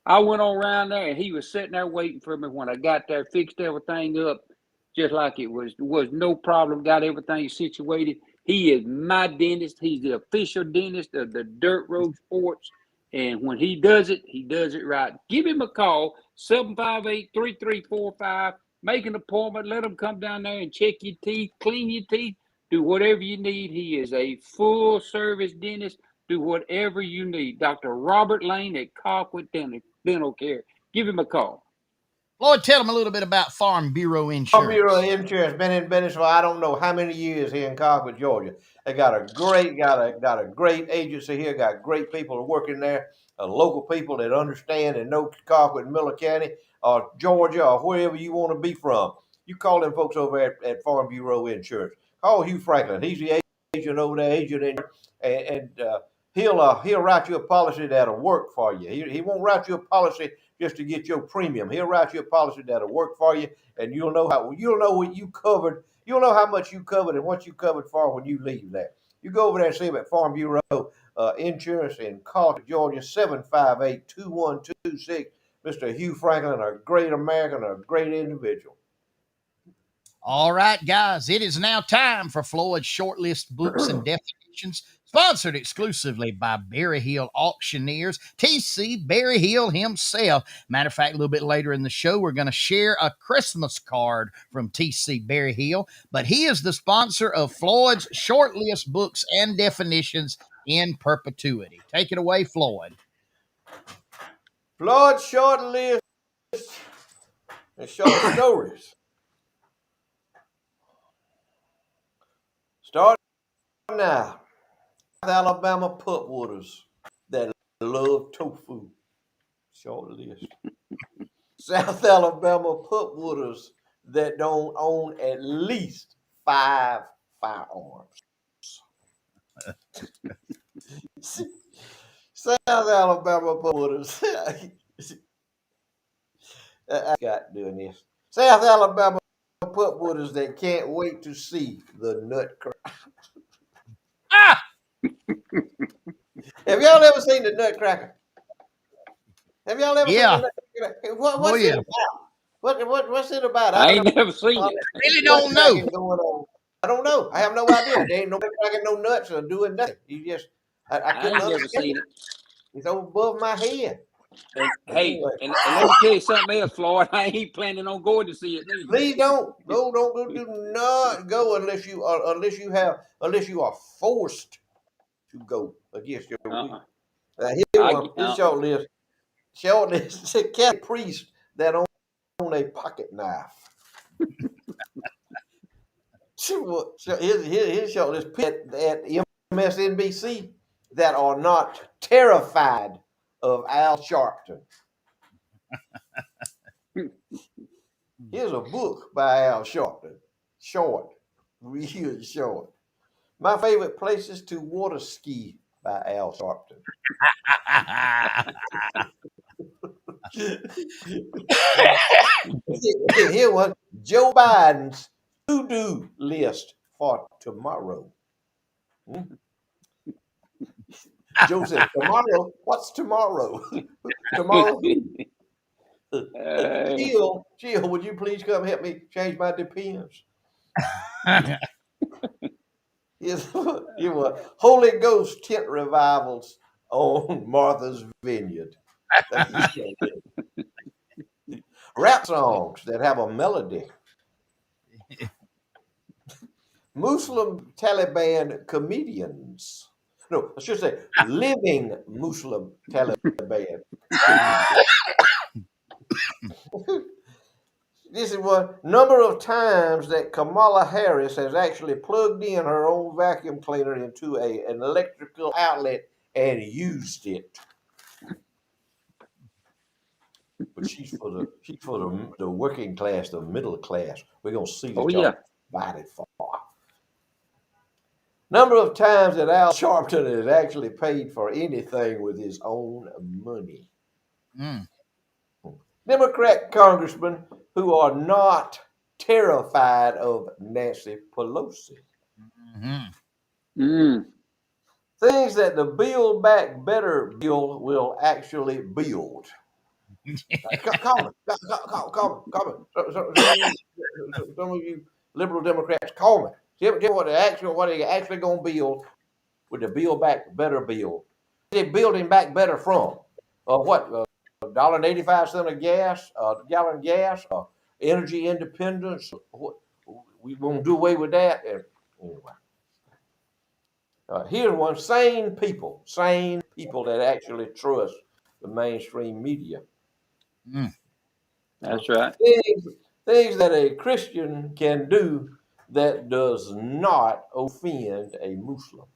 I went on around there, and he was sitting there waiting for me. When I got there, fixed everything up just like it was no problem, got everything situated. He is my dentist. He's the official dentist of the Dirt Road Sports, and when he does it right. Give him a call, 758-3345. Make an appointment. Let him come down there and check your teeth, clean your teeth, do whatever you need. He is a full-service dentist. Do whatever you need. Dr. Robert Lane at Colquitt Dental Care. Give him a call. Lloyd, tell them a little bit about Farm Bureau Insurance. Farm Bureau Insurance been in business for I don't know how many years here in Colquitt, Georgia. They got a great agency here. Got great people working there. Local people that understand and know Colquitt and Miller County or Georgia or wherever you want to be from. You call them folks over at Farm Bureau Insurance. Call Hugh Franklin. He's the agent over there, and he'll write you a policy that'll work for you. He won't write you a policy just to get your premium. He'll write you a policy that'll work for you, and you'll know what you covered. You'll know how much you covered and what you covered for when you leave there. You go over there and see him at Farm Bureau Insurance in Colquitt, Georgia, 758-2126. Mr. Hugh Franklin, a great American, a great individual. All right, guys, it is now time for Floyd's Shortlist Books and Definitions, sponsored exclusively by Berry Hill Auctioneers, TC Berry Hill himself. Matter of fact, a little bit later in the show, we're going to share a Christmas card from TC Berry Hill, but he is the sponsor of Floyd's Shortlist Books and Definitions in perpetuity. Take it away, Floyd. Floyd's short list and short stories. Start now. Alabama pupwooders that love tofu. Short list. South Alabama pupwooders that don't own at least 5 firearms. South Alabama pupwooders. I got doing this. South Alabama pupwooders that can't wait to see the Nutcracker. Ah! Have y'all ever seen the Nutcracker? Have y'all ever Yeah. seen the Nutcracker? What's it about? What's it about? I ain't never seen it. Really don't know. Going on. I don't know. I have no idea. There ain't nobody cracking no nuts or doing nothing. You just, I I couldn't ain't never understand seen it. it. It's over above my head. And, But hey, anyway, and let me tell you something else, Floyd. I ain't planning on going to see it neither. please don't do not go unless you are forced to go against your will. His short list. Short list. Catholic priest that own a pocket knife. His short list at MSNBC that are not terrified of Al Sharpton. Here's a book by Al Sharpton. Short, real short. My favorite places to water ski by Al Sharpton. Here was Joe Biden's to-do list for tomorrow. Joe said, tomorrow? What's tomorrow? Tomorrow? Jill, would you please come help me change my depends? Yes, you were Holy Ghost tent revivals on Martha's Vineyard. Rap songs that have a melody. Muslim Taliban comedians. No, I should say living Muslim Taliban comedians. This is what number of times that Kamala Harris has actually plugged in her own vacuum cleaner into an electrical outlet and used it. But she's for the working class, the middle class. We're gonna see this body for. Number of times that Al Sharpton has actually paid for anything with his own money. Democrat congressmen who are not terrified of Nancy Pelosi. Things that the Build Back Better bill will actually build. Call me. Some of you liberal Democrats, call me. Tell me what they actually going to build with the Build Back Better bill. They're building back better from what? $1.85 a gas, gallon of gas, energy independence. We won't do away with that. And anyway, here's one: sane people that actually trust the mainstream media. That's right. Things that a Christian can do that does not offend a Muslim.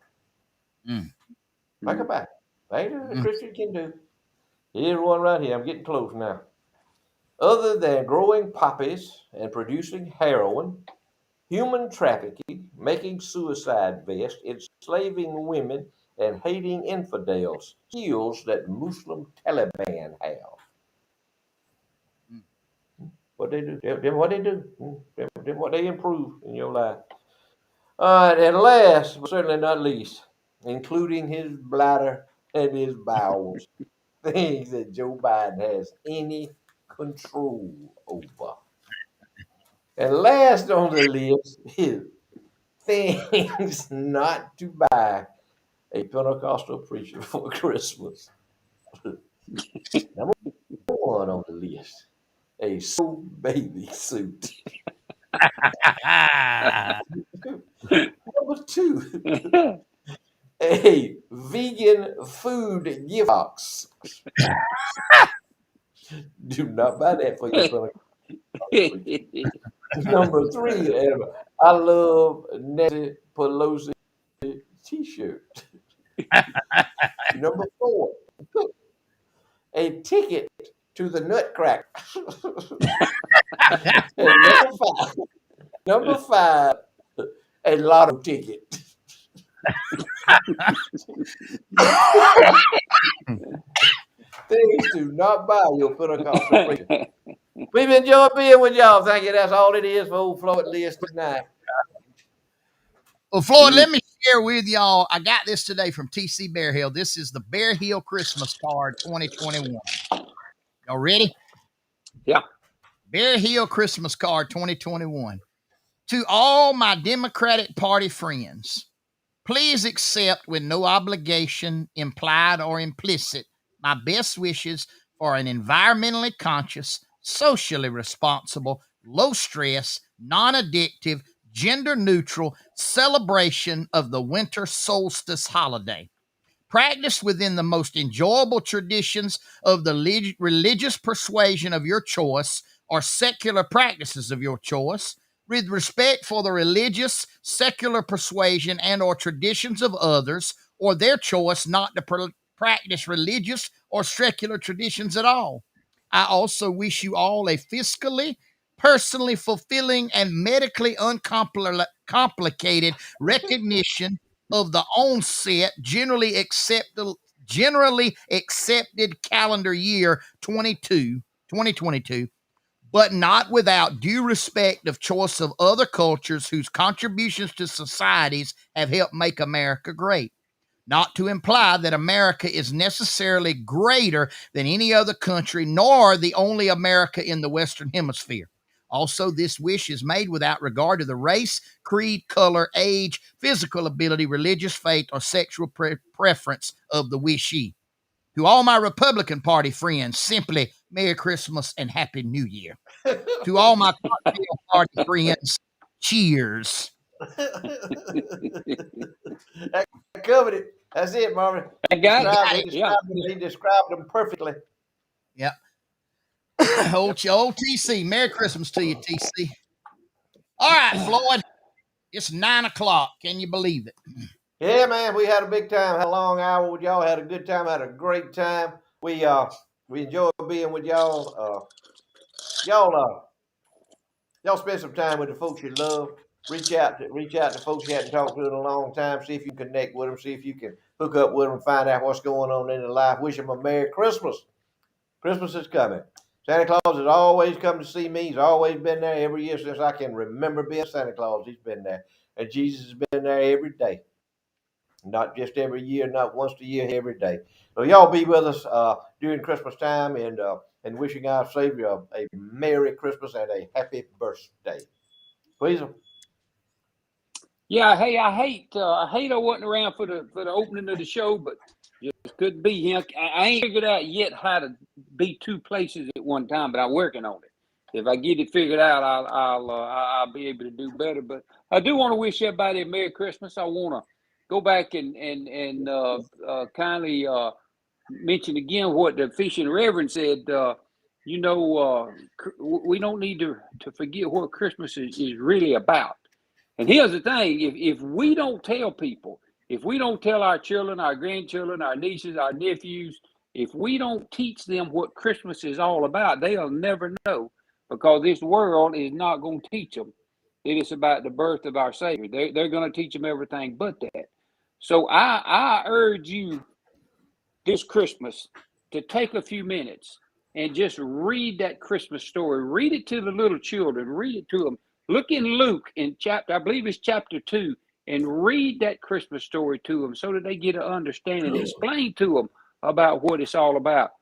Think about it. Things that a Christian can do. Here's one right here. I'm getting close now. Other than growing poppies and producing heroin, human trafficking, making suicide vests, enslaving women, and hating infidels, skills that Muslim Taliban have. What they do? What they do? What they improve in your life. All right, and last but certainly not least, including his bladder and his bowels, things that Joe Biden has any control over. And last on the list is things not to buy a Pentecostal preacher for Christmas. Number one on the list, a soul bathing suit. Number two, a vegan food gift box. Do not buy that for your Pentecostal preacher. Number three, I love Nancy Pelosi t-shirt. Number four, a ticket to the Nutcracker. And number five, a lotto ticket. Things do not buy your Pentecostal preacher. We've enjoyed being with y'all. Thank you. That's all it is for Old Floyd List tonight. Well, Floyd, let me share with y'all. I got this today from TC Bear Hill. This is the Bear Hill Christmas card 2021. Y'all ready? Yeah. Bear Hill Christmas card 2021. To all my Democratic Party friends, please accept with no obligation, implied or implicit, my best wishes for an environmentally conscious, socially responsible, low stress, non-addictive, gender-neutral celebration of the winter solstice holiday. Practiced within the most enjoyable traditions of the religious persuasion of your choice or secular practices of your choice, with respect for the religious, secular persuasion and or traditions of others, or their choice not to practice religious or secular traditions at all. I also wish you all a fiscally, personally fulfilling, and medically uncomplicated recognition of the onset generally accepted calendar year 2022, but not without due respect of choice of other cultures whose contributions to societies have helped make America great. Not to imply that America is necessarily greater than any other country, nor the only America in the Western Hemisphere. Also, this wish is made without regard to the race, creed, color, age, physical ability, religious faith, or sexual preference of the wishee. To all my Republican Party friends, simply Merry Christmas and Happy New Year. To all my Cocktail Party friends, cheers. That covered it. That's it, Marvin. I got it. He described them perfectly. Yep. old TC. Merry Christmas to you, TC. All right, Floyd. It's 9:00. Can you believe it? Yeah, man, we had a big time. Had a long hour with y'all. Had a good time. Had a great time. We enjoyed being with y'all. Y'all spend some time with the folks you love. Reach out to folks you hadn't talked to in a long time. See if you can connect with them. See if you can hook up with them. Find out what's going on in their life. Wish them a Merry Christmas. Christmas is coming. Santa Claus has always come to see me. He's always been there every year since I can remember being Santa Claus. He's been there. And Jesus has been there every day. Not just every year, not once a year, every day. So y'all be with us during Christmas time and wishing our Savior a Merry Christmas and a happy birthday. Please. Yeah, hey, I hate I wasn't around for the opening of the show, but just couldn't be here. I ain't figured out yet how to be two places at one time, but I'm working on it. If I get it figured out, I'll be able to do better. But I do want to wish everybody a Merry Christmas. I want to go back and kindly mention again what the fishing reverend said. We don't need to forget what Christmas is really about. And here's the thing, if we don't tell people, if we don't tell our children, our grandchildren, our nieces, our nephews, if we don't teach them what Christmas is all about, they'll never know, because this world is not going to teach them that it's about the birth of our Savior. They're going to teach them everything but that. So I urge you this Christmas to take a few minutes and just read that Christmas story. Read it to the little children. Read it to them. Look in Luke in I believe it's chapter 2, and read that Christmas story to them so that they get an understanding. Explain to them about what it's all about.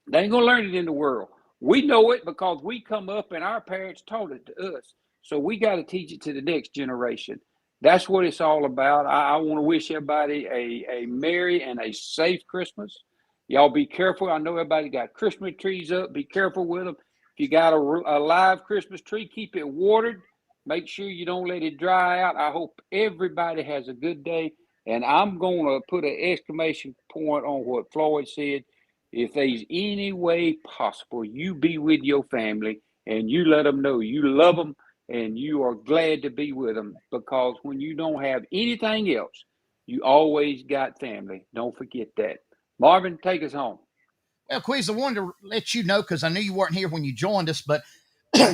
They ain't going to learn it in the world. We know it because we come up and our parents taught it to us. So we got to teach it to the next generation. That's what it's all about. I want to wish everybody a merry and a safe Christmas. Y'all be careful. I know everybody got Christmas trees up. Be careful with them. If you got a live Christmas tree, keep it watered. Make sure you don't let it dry out. I hope everybody has a good day. And I'm going to put an exclamation point on what Floyd said. If there's any way possible, you be with your family and you let them know you love them and you are glad to be with them, because when you don't have anything else, you always got family. Don't forget that. Marvin, take us home. Well, Quiz, I wanted to let you know, because I knew you weren't here when you joined us, but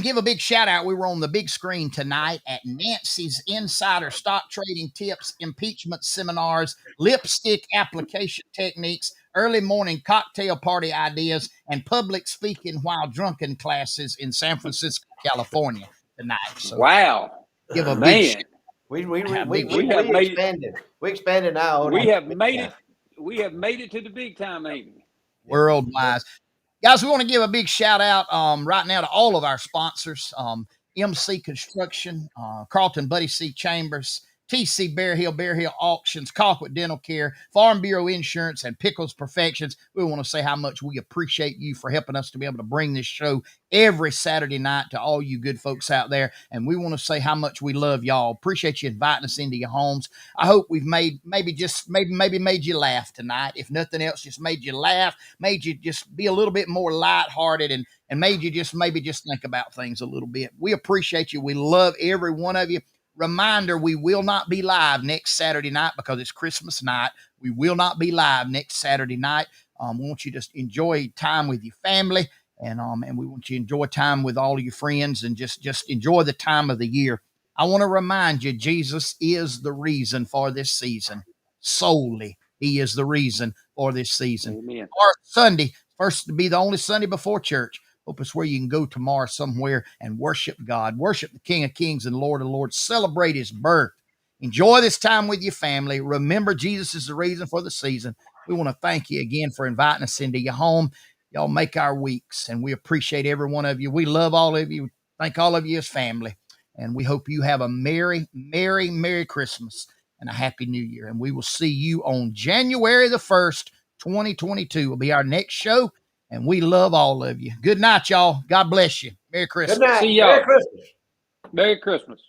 give a big shout out. We were on the big screen tonight at Nancy's Insider Stock Trading Tips, Impeachment Seminars, Lipstick Application Techniques, Early Morning Cocktail Party Ideas, and Public Speaking While Drunken classes in San Francisco, California tonight. So wow. give a Man. big We made expanded. We expanded now. We have made it. We have made it to the big time, ain't we? worldwide. Guys, we want to give a big shout out right now to all of our sponsors, MC Construction, Carlton Buddy C Chambers, TC Bear Hill Auctions, Colquitt Dental Care, Farm Bureau Insurance, and Pickles Perfections. We want to say how much we appreciate you for helping us to be able to bring this show every Saturday night to all you good folks out there. And we want to say how much we love y'all. Appreciate you inviting us into your homes. I hope we've maybe made you laugh tonight. If nothing else, just made you laugh, made you just be a little bit more lighthearted, and made you just think about things a little bit. We appreciate you. We love every one of you. Reminder, we will not be live next Saturday night because it's Christmas night. We will not be live next Saturday night. We want you to enjoy time with your family, and we want you to enjoy time with all of your friends, and just enjoy the time of the year. I want to remind you, Jesus is the reason for this season. Solely, he is the reason for this season. Amen. Or Sunday, first to be the only Sunday before church. Hope it's where you can go tomorrow somewhere and worship God, worship the King of Kings and Lord of Lords, celebrate his birth. Enjoy this time with your family. Remember, Jesus is the reason for the season. We want to thank you again for inviting us into your home. Y'all make our weeks, and we appreciate every one of you. We love all of you. Thank all of you as family, and we hope you have a merry, merry, merry Christmas and a happy new year. And we will see you on January the 1st, 2022 will be our next show. And we love all of you. Good night, y'all. God bless you. Merry Christmas. Good night. See y'all. Merry Christmas. Merry Christmas.